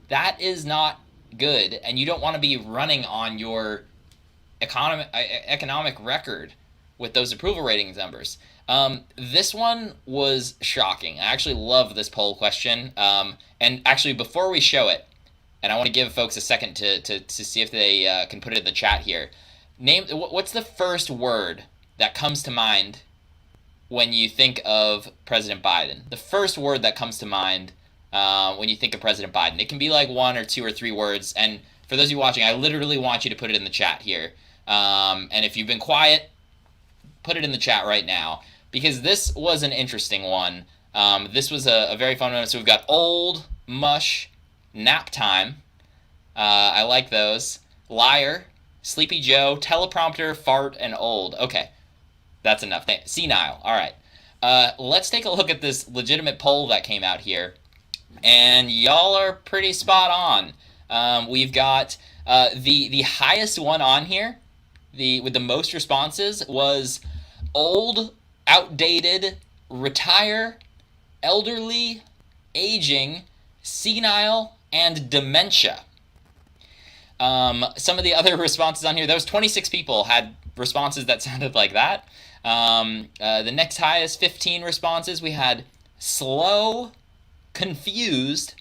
[SPEAKER 1] That is not good, and you don't want to be running on your economic record with those approval ratings numbers. This one was shocking. I actually love this poll question. And actually, before we show it, and I want to give folks a second to see if they can put it in the chat here. What's the first word that comes to mind when you think of President Biden? The first word that comes to mind when you think of President Biden. It can be like 1 or 2 or 3 words. And for those of you watching, I literally want you to put it in the chat here. And if you've been quiet, put it in the chat right now, because this was an interesting one. This was a very fun one. So we've got old, mush, nap time. I like those. Liar, Sleepy Joe, teleprompter, fart, and old. Okay, that's enough. Senile. All right. Let's take a look at this legitimate poll that came out here. And y'all are pretty spot on. We've got the highest one on here, with the most responses, was old, outdated, retire, elderly, aging, senile, and dementia. Some of the other responses on here, those 26 people had responses that sounded like that. The next highest, 15 responses, we had slow, confused,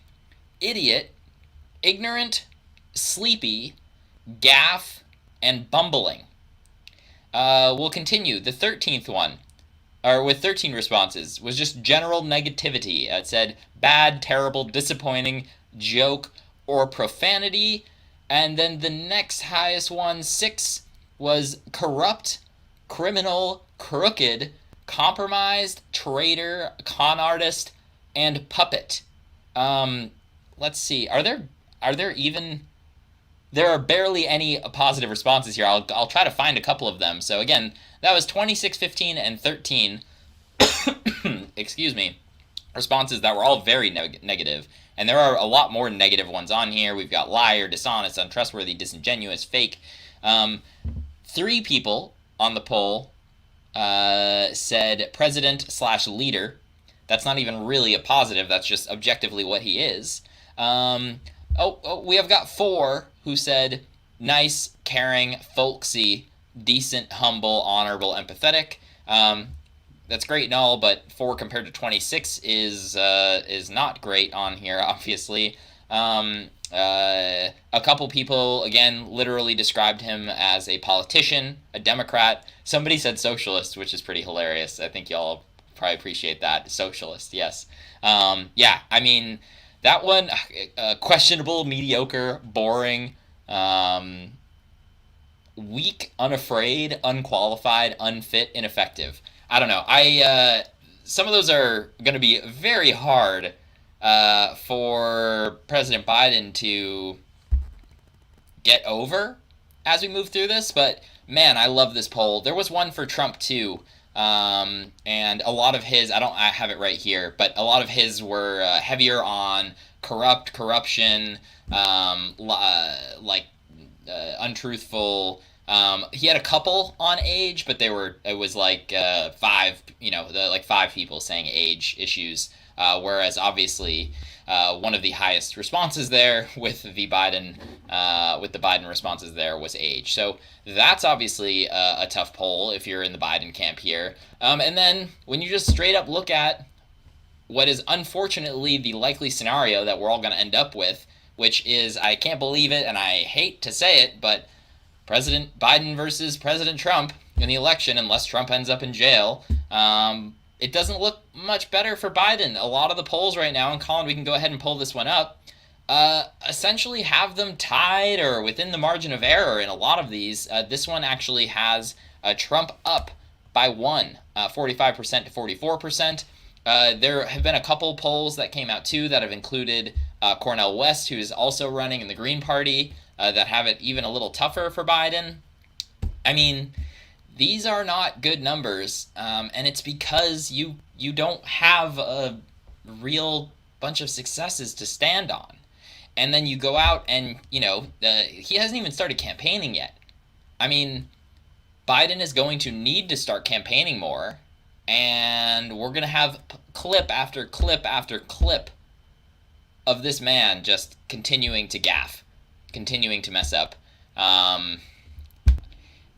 [SPEAKER 1] idiot, ignorant, sleepy, gaff, and bumbling. We'll continue. The 13th one, with 13 responses, was just general negativity. It said bad, terrible, disappointing, joke, or profanity. And then the next highest one, 6, was corrupt, criminal, crooked, compromised, traitor, con artist, and puppet. Let's see. There are barely any positive responses here. I'll try to find a couple of them. So again, that was 26, 15, and 13. Excuse me. Responses that were all very negative. And there are a lot more negative ones on here. We've got liar, dishonest, untrustworthy, disingenuous, fake. 3 people on the poll said president/leader. That's not even really a positive. That's just objectively what he is. We have got 4 who said nice, caring, folksy, decent, humble, honorable, empathetic. That's great and all, but 4 compared to 26 is not great on here, obviously. A couple people, again, literally described him as a politician, a Democrat. Somebody said socialist, which is pretty hilarious. I think y'all probably appreciate that. Socialist, yes. Yeah, I mean, that one, questionable, mediocre, boring, weak, unafraid, unqualified, unfit, ineffective. I don't know. Some of those are going to be very hard for President Biden to get over as we move through this. But, man, I love this poll. There was one for Trump, too. And a lot of his, I have it right here, but a lot of his were heavier on corruption, untruthful. He had a couple on age, but it was like 5, like 5 people saying age issues, whereas obviously one of the highest responses there with the Biden responses there was age. So that's obviously a tough poll if you're in the Biden camp here. And then when you just straight up look at what is unfortunately the likely scenario that we're all going to end up with, which is, I can't believe it and I hate to say it, but President Biden versus President Trump in the election, unless Trump ends up in jail, it doesn't look much better for Biden. A lot of the polls right now, and Colin, we can go ahead and pull this one up, essentially have them tied or within the margin of error in a lot of these. This one actually has Trump up by 1, 45% to 44%. There have been a couple polls that came out too that have included Cornel West, who is also running in the Green Party, that have it even a little tougher for Biden. I mean, these are not good numbers, and it's because you don't have a real bunch of successes to stand on. And then you go out and, he hasn't even started campaigning yet. I mean, Biden is going to need to start campaigning more, and we're going to have clip after clip after clip of this man just continuing to gaffe, continuing to mess up.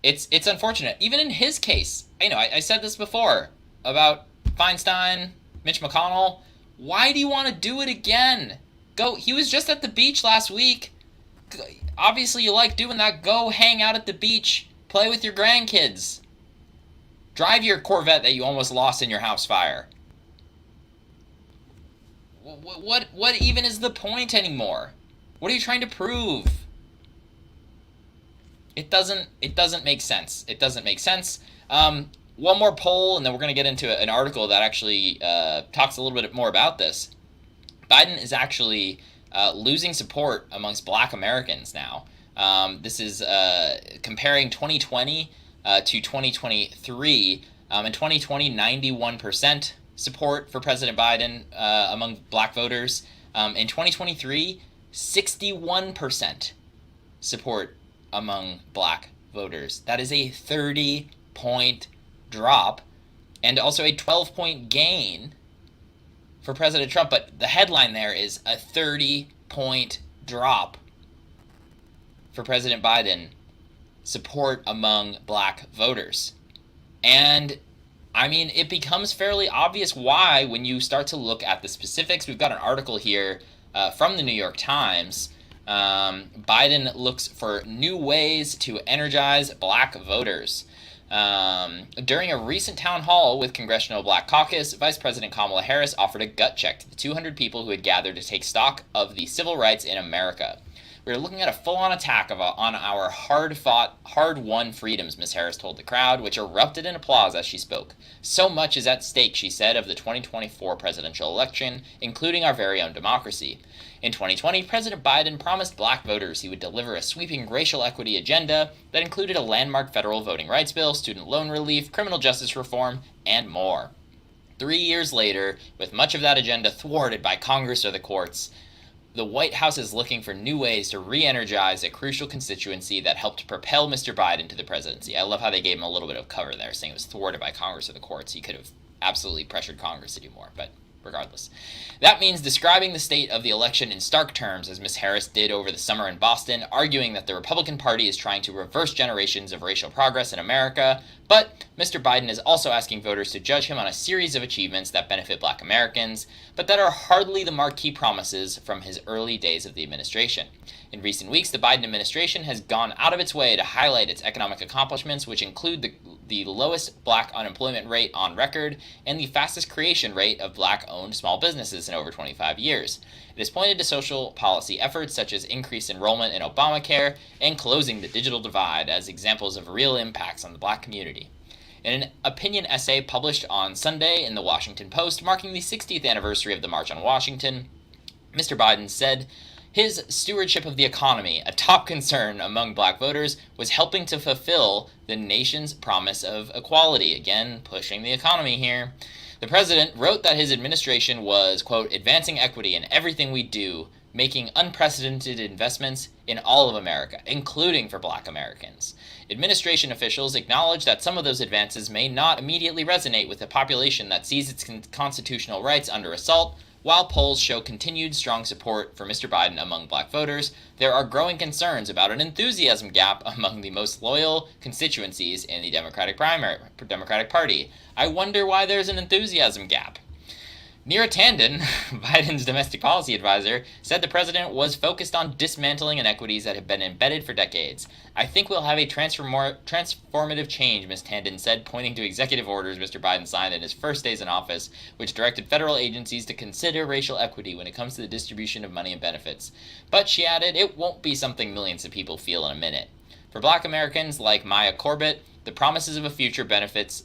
[SPEAKER 1] It's unfortunate. Even in his case, I said this before about Feinstein, Mitch McConnell. Why do you want to do it again? He was just at the beach last week. Obviously you like doing that. Go hang out at the beach. Play with your grandkids. Drive your Corvette that you almost lost in your house fire. What even is the point anymore? What are you trying to prove? It doesn't make sense. It doesn't make sense. One more poll, and then we're going to get into an article that actually talks a little bit more about this. Biden is actually losing support amongst Black Americans now. This is comparing 2020 to 2023. In 2020, 91% support for President Biden among Black voters. In 2023, 61% support among Black voters. That is a 30-point drop, and also a 12-point gain for President Trump. But the headline there is a 30-point drop for President Biden, support among Black voters. And I mean, it becomes fairly obvious why when you start to look at the specifics. We've got an article here from the New York Times. Biden looks for new ways to energize Black voters. During a recent town hall with Congressional Black Caucus, Vice President Kamala Harris offered a gut check to the 200 people who had gathered to take stock of the civil rights in America. We're looking at a full-on attack on our hard-fought, hard-won freedoms, Ms. Harris told the crowd, which erupted in applause as she spoke. So much is at stake, she said, of the 2024 presidential election, including our very own democracy. In 2020, President Biden promised Black voters he would deliver a sweeping racial equity agenda that included a landmark federal voting rights bill, student loan relief, criminal justice reform, and more. 3 years later, with much of that agenda thwarted by Congress or the courts, the White House is looking for new ways to re-energize a crucial constituency that helped propel Mr. Biden to the presidency. I love how they gave him a little bit of cover there, saying it was thwarted by Congress or the courts. He could have absolutely pressured Congress to do more, but regardless. That means describing the state of the election in stark terms, as Ms. Harris did over the summer in Boston, arguing that the Republican Party is trying to reverse generations of racial progress in America. But Mr. Biden is also asking voters to judge him on a series of achievements that benefit Black Americans, but that are hardly the marquee promises from his early days of the administration. In recent weeks, the Biden administration has gone out of its way to highlight its economic accomplishments, which include the lowest Black unemployment rate on record and the fastest creation rate of Black-owned small businesses in over 25 years. It has pointed to social policy efforts such as increased enrollment in Obamacare and closing the digital divide as examples of real impacts on the Black community. In an opinion essay published on Sunday in the Washington Post marking the 60th anniversary of the March on Washington, Mr. Biden said, his stewardship of the economy, a top concern among Black voters, was helping to fulfill the nation's promise of equality. Again, pushing the economy here. The president wrote that his administration was, quote, advancing equity in everything we do, making unprecedented investments in all of America, including for Black Americans. Administration officials acknowledge that some of those advances may not immediately resonate with a population that sees its constitutional rights under assault. While polls show continued strong support for Mr. Biden among Black voters, there are growing concerns about an enthusiasm gap among the most loyal constituencies in the Democratic Party. I wonder why there's an enthusiasm gap. Neera Tanden, Biden's domestic policy advisor, said the president was focused on dismantling inequities that have been embedded for decades. I think we'll have a transformative change, Ms. Tanden said, pointing to executive orders Mr. Biden signed in his first days in office, which directed federal agencies to consider racial equity when it comes to the distribution of money and benefits. But, she added, it won't be something millions of people feel in a minute. For Black Americans like Maya Corbett, the promises of future benefits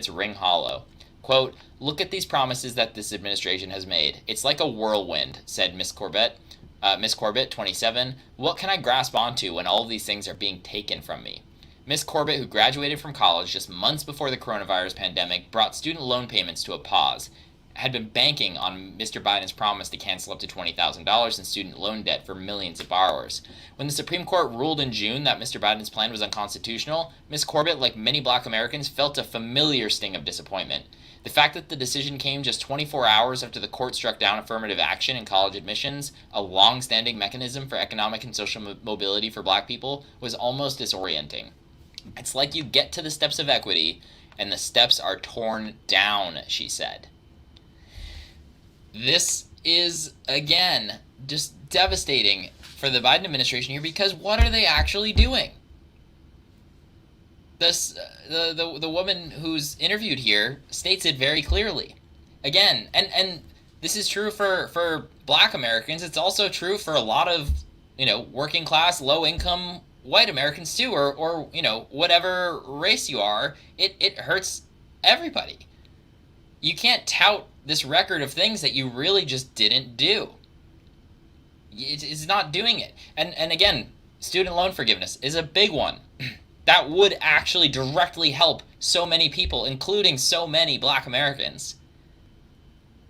[SPEAKER 1] ring hollow. Quote, look at these promises that this administration has made. It's like a whirlwind, said Miss Corbett, 27. What can I grasp onto when all of these things are being taken from me? Miss Corbett, who graduated from college just months before the coronavirus pandemic, brought student loan payments to a pause, had been banking on Mr. Biden's promise to cancel up to $20,000 in student loan debt for millions of borrowers. When the Supreme Court ruled in June that Mr. Biden's plan was unconstitutional, Miss Corbett, like many Black Americans, felt a familiar sting of disappointment. The fact that the decision came just 24 hours after the court struck down affirmative action in college admissions, a long-standing mechanism for economic and social mobility for Black people, was almost disorienting. It's like you get to the steps of equity, and the steps are torn down, she said. This is, again, just devastating for the Biden administration here, because what are they actually doing? The woman who's interviewed here states it very clearly. Again, and this is true for Black Americans. It's also true for a lot of, working class, low income white Americans too, or whatever race you are. It hurts everybody. You can't tout this record of things that you really just didn't do. It's not doing it. And again, student loan forgiveness is a big one. That would actually directly help so many people, including so many Black Americans.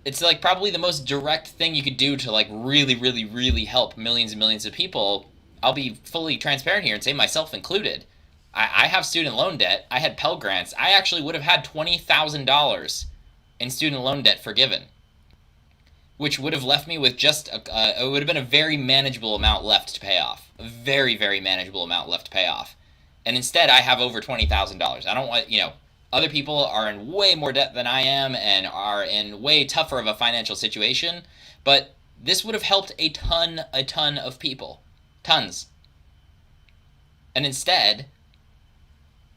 [SPEAKER 1] It's like probably the most direct thing you could do to like really, really, really help millions and millions of people. I'll be fully transparent here and say myself included. I have student loan debt. I had Pell Grants. I actually would have had $20,000 in student loan debt forgiven, which would have left me with just, it would have been a very manageable amount left to pay off. A very, very manageable amount left to pay off. And instead, I have over $20,000. I don't want, other people are in way more debt than I am and are in way tougher of a financial situation. But this would have helped a ton of people. Tons. And instead,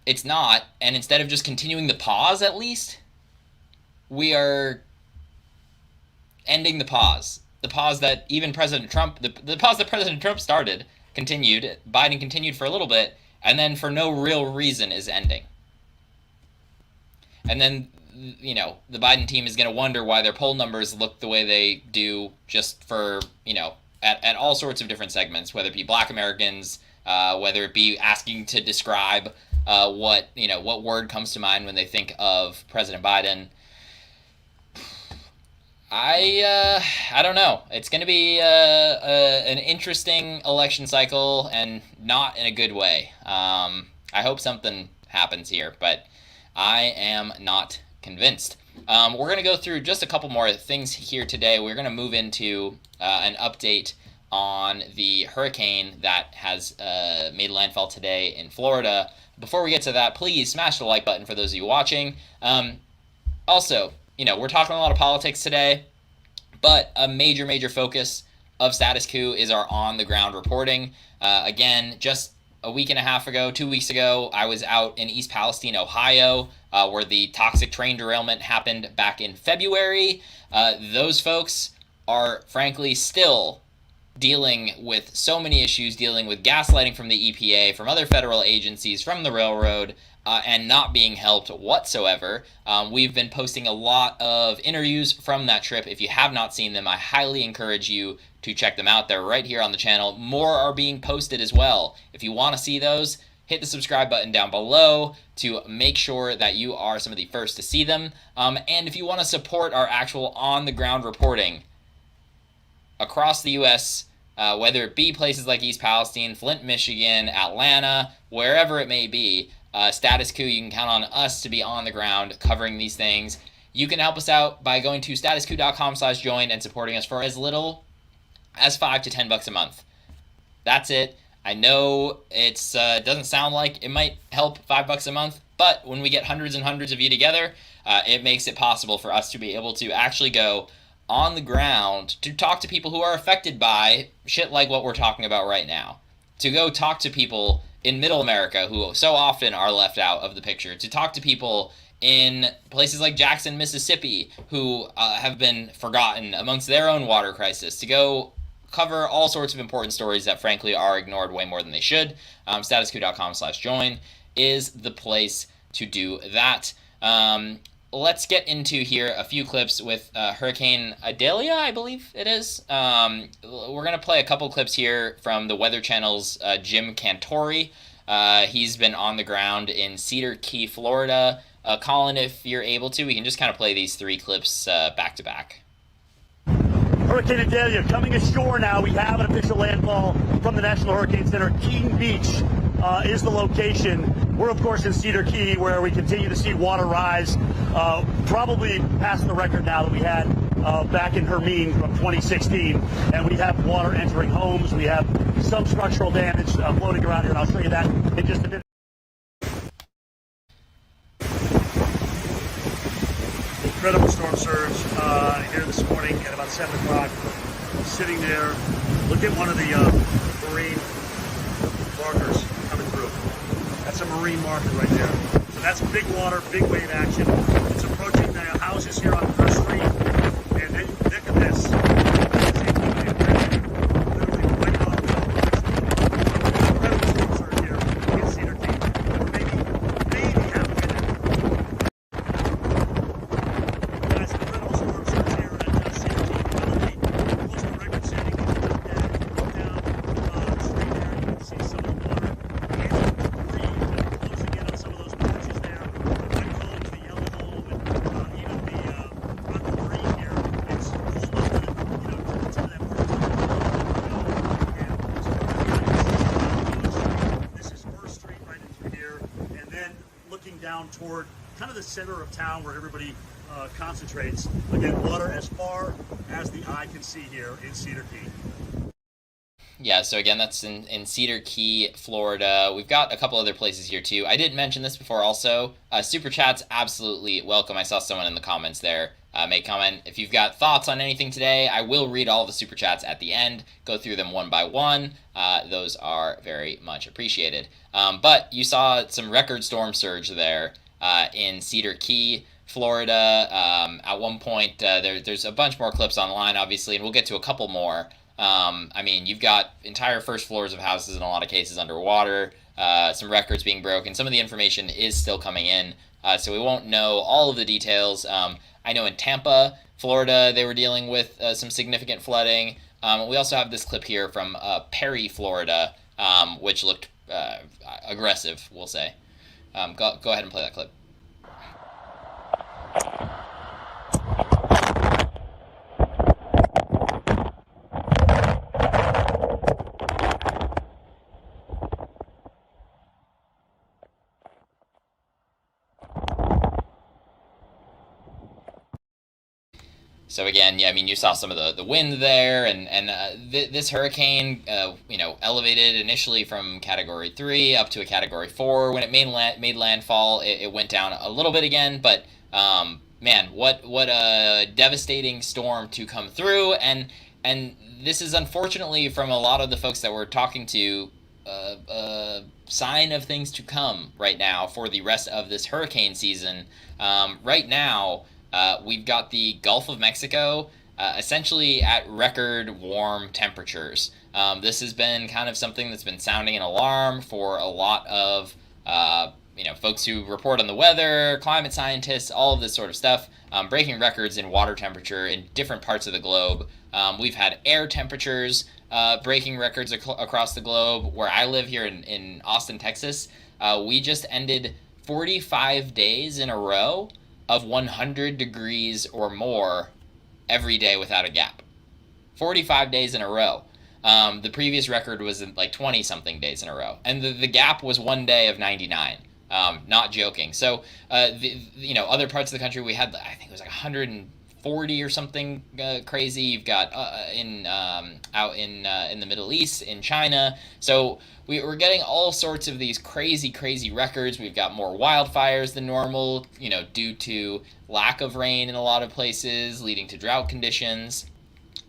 [SPEAKER 1] it's not. And instead of just continuing the pause, at least, we are ending the pause. The pause that even President Trump, the pause that President Trump started, continued. Biden continued for a little bit. And then for no real reason is ending. And then, the Biden team is going to wonder why their poll numbers look the way they do just for, at all sorts of different segments, whether it be Black Americans, whether it be asking to describe what word comes to mind when they think of President Biden. I don't know. It's going to be an interesting election cycle, and not in a good way. I hope something happens here, but I am not convinced. We're going to go through just a couple more things here today. We're going to move into an update on the hurricane that has made landfall today in Florida. Before we get to that, please smash the like button for those of you watching. Also, we're talking a lot of politics today, but a major focus of Status Coup is our on-the-ground reporting. Again, just a week and a half ago, 2 weeks ago, I was out in East Palestine, Ohio, where the toxic train derailment happened back in February. Those folks are, frankly, still dealing with so many issues, dealing with gaslighting from the EPA, from other federal agencies, from the railroad, and not being helped whatsoever. We've been posting a lot of interviews from that trip. If you have not seen them, I highly encourage you to check them out. They're right here on the channel. More are being posted as well. If you want to see those, hit the subscribe button down below to make sure that you are some of the first to see them. And if you want to support our actual on-the-ground reporting across the U.S., whether it be places like East Palestine, Flint, Michigan, Atlanta, wherever it may be, Status Coup, you can count on us to be on the ground covering these things. You can help us out by going to statuscoup.com/join and supporting us for as little as $5 to $10 a month. That's it. I know it doesn't sound like it might help $5 a month, but when we get hundreds and hundreds of you together, it makes it possible for us to be able to actually go on the ground to talk to people who are affected by shit like what we're talking about right now. To go talk to people in Middle America who so often are left out of the picture. To talk to people in places like Jackson, Mississippi, who have been forgotten amongst their own water crisis. To go cover all sorts of important stories that frankly are ignored way more than they should. Statuscoup.com/join is the place to do that. Let's get into here a few clips with Hurricane Idalia, I believe it is. We're going to play a couple clips here from the Weather Channel's Jim Cantori. He's been on the ground in Cedar Key, Florida. Colin, if you're able to, we can just kind of play these three clips back to back.
[SPEAKER 19] Hurricane Idalia coming ashore now. We have an official landfall from the National Hurricane Center. Keene Beach is the location. We're, of course, in Cedar Key, where we continue to see water rise, probably past the record now that we had back in Hermine from 2016. And we have water entering homes. We have some structural damage floating around here, and I'll show you that in just a minute. Incredible storm surge here this morning at about 7 o'clock. Sitting there, look at one of the marine markers coming through. That's a marine marker right there. So that's big water, big wave action. It's approaching the houses here on First Street. And then look at this. Literally right off the incredible storm surge here in Cedar Key. Maybe halfway there. Guys, incredible storm surge here at Cedar Key. Probably close to record-setting. Down the street there, you can see some of the water. Down toward kind of the center of town where everybody concentrates. Again, water as far as the eye can see here in Cedar Key.
[SPEAKER 1] Yeah, so again, that's in Cedar Key, Florida. We've got a couple other places here too. I did mention this before also. Super chats, absolutely welcome. I saw someone in the comments there make comment. If you've got thoughts on anything today, I will read all the super chats at the end, go through them one by one. Those are very much appreciated. But you saw some record storm surge there in Cedar Key, Florida. At one point, there's a bunch more clips online, obviously, and we'll get to a couple more. I mean, you've got entire first floors of houses in a lot of cases underwater, some records being broken. Some of the information is still coming in, so we won't know all of the details. I know in Tampa, Florida, they were dealing with some significant flooding. We also have this clip here from Perry, Florida, which looked aggressive, we'll say. Go ahead and play that clip. So again, yeah, I mean, you saw some of the wind there, and this hurricane, elevated initially from Category 3 up to a Category 4. When it made landfall, it went down a little bit again, but man, what a devastating storm to come through, and this is unfortunately, from a lot of the folks that we're talking to, a sign of things to come right now for the rest of this hurricane season. Right now, we've got the Gulf of Mexico essentially at record warm temperatures. This has been kind of something that's been sounding an alarm for a lot of folks who report on the weather, climate scientists, all of this sort of stuff, breaking records in water temperature in different parts of the globe. We've had air temperatures breaking records across the globe. Where I live here in Austin, Texas, we just ended 45 days in a row of 100 degrees or more every day without a gap. 45 days in a row. The previous record was like 20-something days in a row. And the gap was one day of 99. Not joking. So, other parts of the country, we had, I think it was like 140 or something crazy. You've got out in the Middle East, in China. So we're getting all sorts of these crazy records. We've got more wildfires than normal, due to lack of rain in a lot of places, leading to drought conditions.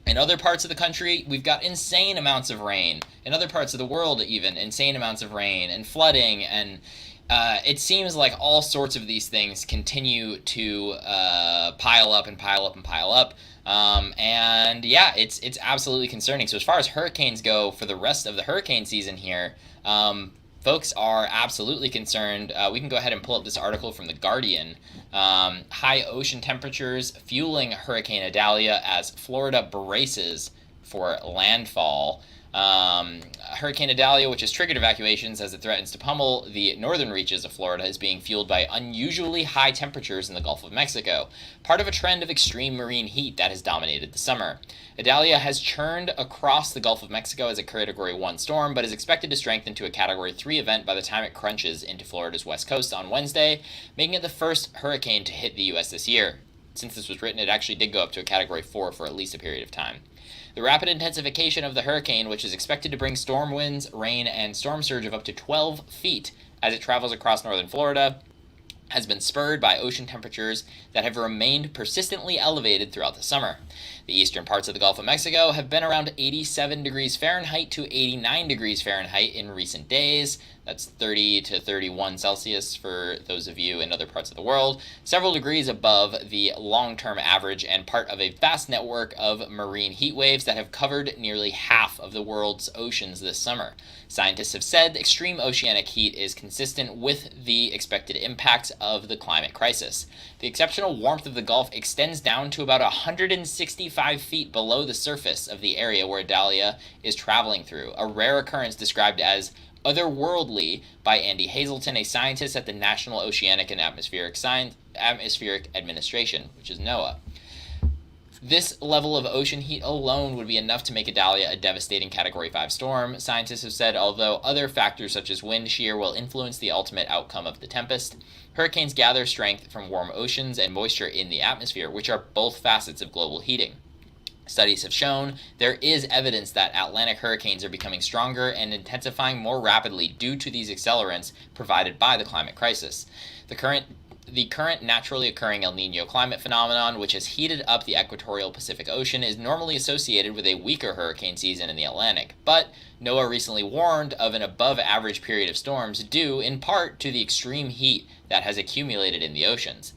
[SPEAKER 1] In other parts of the country, we've got insane amounts of rain. In other parts of the world, even, insane amounts of rain and flooding, and it seems like all sorts of these things continue to pile up. And yeah, it's absolutely concerning. So as far as hurricanes go for the rest of the hurricane season here, folks are absolutely concerned. We can go ahead and pull up this article from The Guardian. High ocean temperatures fueling Hurricane Idalia as Florida braces for landfall. Hurricane Idalia, which has triggered evacuations as it threatens to pummel the northern reaches of Florida, is being fueled by unusually high temperatures in the Gulf of Mexico, part of a trend of extreme marine heat that has dominated the summer. Idalia has churned across the Gulf of Mexico as a Category 1 storm, but is expected to strengthen to a Category 3 event by the time it crunches into Florida's west coast on Wednesday, making it the first hurricane to hit the U.S. this year. Since this was written, it actually did go up to a Category 4 for at least a period of time. The rapid intensification of the hurricane, which is expected to bring storm winds, rain, and storm surge of up to 12 feet as it travels across northern Florida, has been spurred by ocean temperatures that have remained persistently elevated throughout the summer. The eastern parts of the Gulf of Mexico have been around 87 degrees Fahrenheit to 89 degrees Fahrenheit in recent days. That's 30 to 31 Celsius for those of you in other parts of the world, several degrees above the long-term average and part of a vast network of marine heat waves that have covered nearly half of the world's oceans this summer. Scientists have said extreme oceanic heat is consistent with the expected impacts of the climate crisis. The exceptional warmth of the Gulf extends down to about 165 feet below the surface of the area where Idalia is traveling through, a rare occurrence described as otherworldly by Andy Hazelton, a scientist at the National Oceanic and Atmospheric Administration, which is NOAA. This level of ocean heat alone would be enough to make Idalia a devastating Category 5 storm, scientists have said, although other factors such as wind shear will influence the ultimate outcome of the tempest. Hurricanes gather strength from warm oceans and moisture in the atmosphere, which are both facets of global heating. Studies have shown there is evidence that Atlantic hurricanes are becoming stronger and intensifying more rapidly due to these accelerants provided by the climate crisis. The current naturally occurring El Niño climate phenomenon, which has heated up the equatorial Pacific Ocean, is normally associated with a weaker hurricane season in the Atlantic, but NOAA recently warned of an above-average period of storms due, in part, to the extreme heat that has accumulated in the oceans.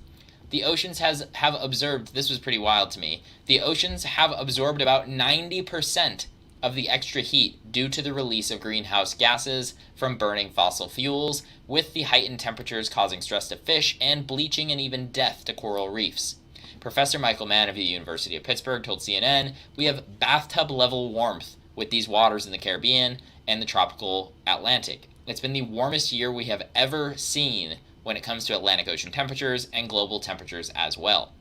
[SPEAKER 1] The oceans have absorbed, this was pretty wild to me, the oceans have absorbed about 90% of the extra heat due to the release of greenhouse gases from burning fossil fuels, with the heightened temperatures causing stress to fish and bleaching and even death to coral reefs. Professor Michael Mann of the University of Pittsburgh told CNN, "We have bathtub-level warmth with these waters in the Caribbean and the tropical Atlantic. It's been the warmest year we have ever seen when it comes to Atlantic Ocean temperatures and global temperatures as well."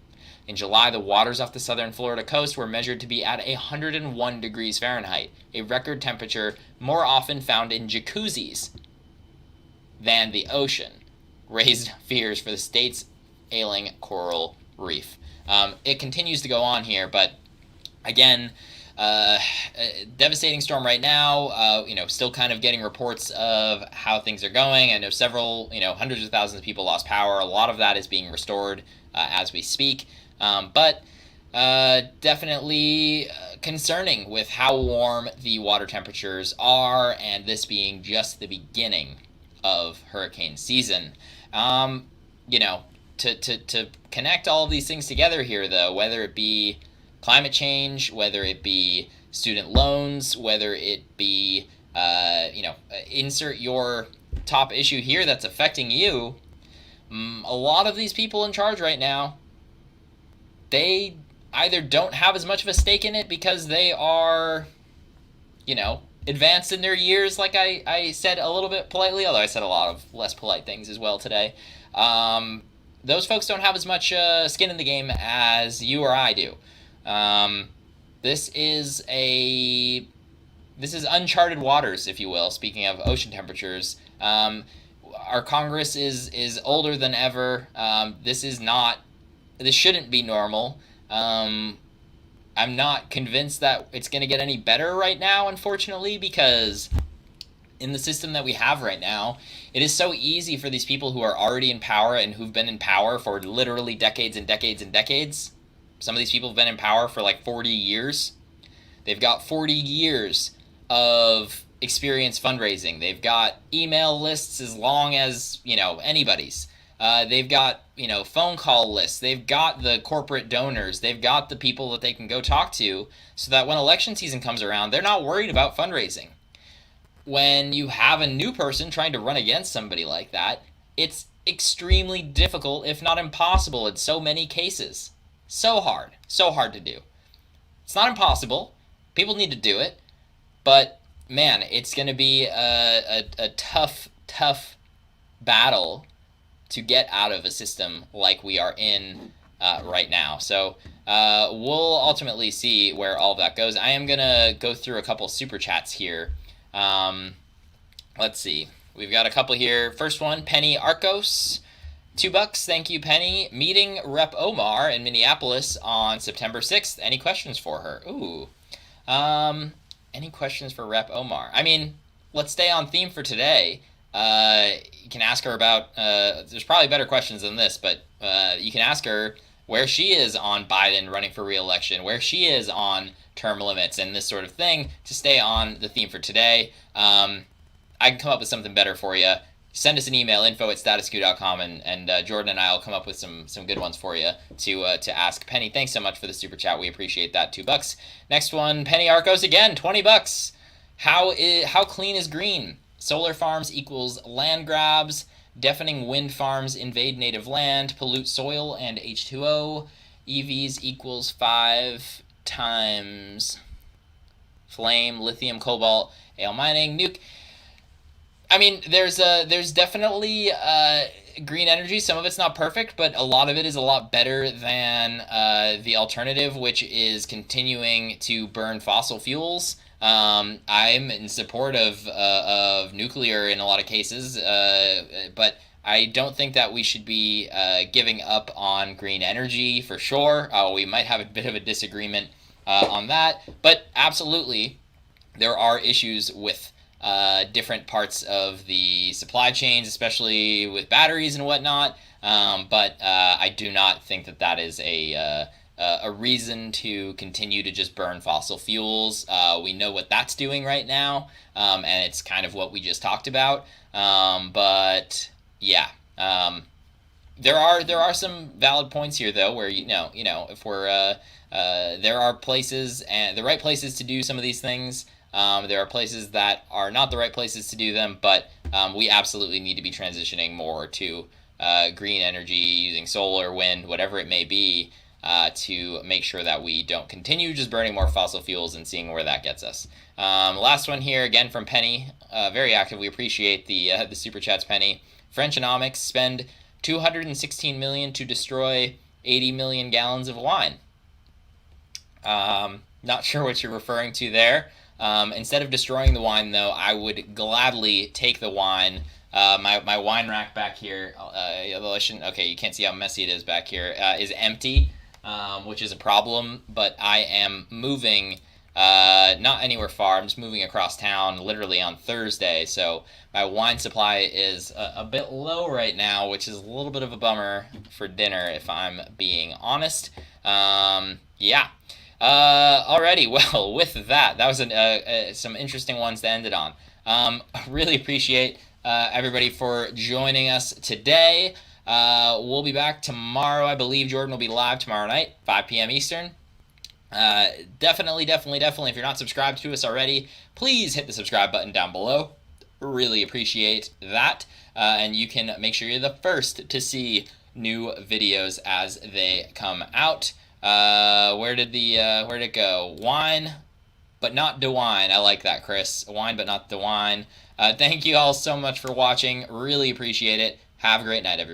[SPEAKER 1] In July, the waters off the southern Florida coast were measured to be at 101 degrees Fahrenheit, a record temperature more often found in jacuzzis than the ocean, raised fears for the state's ailing coral reef. it continues to go on here, but again, devastating storm right now. Still kind of getting reports of how things are going. I know several, hundreds of thousands of people lost power. A lot of that is being restored as we speak. But definitely concerning with how warm the water temperatures are, and this being just the beginning of hurricane season. To connect all of these things together here, though, whether it be climate change, whether it be student loans, whether it be, insert your top issue here that's affecting you, a lot of these people in charge right now, they either don't have as much of a stake in it because they are, advanced in their years, like I said a little bit politely, although I said a lot of less polite things as well today. Those folks don't have as much skin in the game as you or I do. This is uncharted waters, if you will, speaking of ocean temperatures. Our Congress is older than ever. This shouldn't be normal. I'm not convinced that it's going to get any better right now, unfortunately, because in the system that we have right now, it is so easy for these people who are already in power and who've been in power for literally decades and decades and decades. Some of these people have been in power for like 40 years. They've got 40 years of experience fundraising. They've got email lists as long as, anybody's. They've got, phone call lists. They've got the corporate donors. They've got the people that they can go talk to so that when election season comes around, they're not worried about fundraising. When you have a new person trying to run against somebody like that, it's extremely difficult, if not impossible, in so many cases. So hard to do. It's not impossible. People need to do it. But, man, it's going to be a tough battle to get out of a system like we are in right now. So we'll ultimately see where all of that goes. I am going to go through a couple super chats here. Let's see. We've got a couple here. First one, Penny Arcos. $2. Thank you, Penny. Meeting Rep. Omar in Minneapolis on September 6th. Any questions for her? Ooh. Any questions for Rep. Omar? I mean, let's stay on theme for today. You can ask her about, there's probably better questions than this, but you can ask her where she is on Biden running for re-election, where she is on term limits and this sort of thing to stay on the theme for today. I can come up with something better for you. Send us an email, info@statuscoup.com, and Jordan and I will come up with some good ones for you to ask. Penny, thanks so much for the super chat. We appreciate that. $2. Next one, Penny Arcos again, $20. How clean is green? Solar farms equals land grabs. Deafening wind farms invade native land, pollute soil and H2O. EVs equals 5 times flame, lithium, cobalt, ale mining, nuke. I mean, there's definitely green energy. Some of it's not perfect, but a lot of it is a lot better than the alternative, which is continuing to burn fossil fuels. I'm in support of nuclear in a lot of cases, but I don't think that we should be giving up on green energy for sure. We might have a bit of a disagreement on that, but absolutely there are issues with different parts of the supply chains, especially with batteries and whatnot. But I do not think that is a reason to continue to just burn fossil fuels. We know what that's doing right now, and it's kind of what we just talked about. But yeah, there are some valid points here though, where if we're there are places and the right places to do some of these things. There are places that are not the right places to do them, but we absolutely need to be transitioning more to green energy, using solar, wind, whatever it may be, to make sure that we don't continue just burning more fossil fuels and seeing where that gets us. Last one here, again from Penny, very active. We appreciate the super chats, Penny. Frenchonomics spend $216 million to destroy 80 million gallons of wine. Not sure what you're referring to there. Instead of destroying the wine, though, I would gladly take the wine. My wine rack back here, although I shouldn't, okay, you can't see how messy it is back here, is empty. which is a problem, but I am moving not anywhere far. I'm just moving across town literally on Thursday, so my wine supply is a bit low right now, which is a little bit of a bummer for dinner, if I'm being honest. Yeah. Alrighty, well, with that was some interesting ones to end it on. Really appreciate everybody for joining us today. We'll be back tomorrow. I believe Jordan will be live tomorrow night, 5 p.m. Eastern. Definitely, if you're not subscribed to us already, please hit the subscribe button down below. Really appreciate that. And you can make sure you're the first to see new videos as they come out. Where'd it go? Wine, but not DeWine. I like that, Chris. Wine, but not DeWine. Thank you all so much for watching. Really appreciate it. Have a great night, everybody.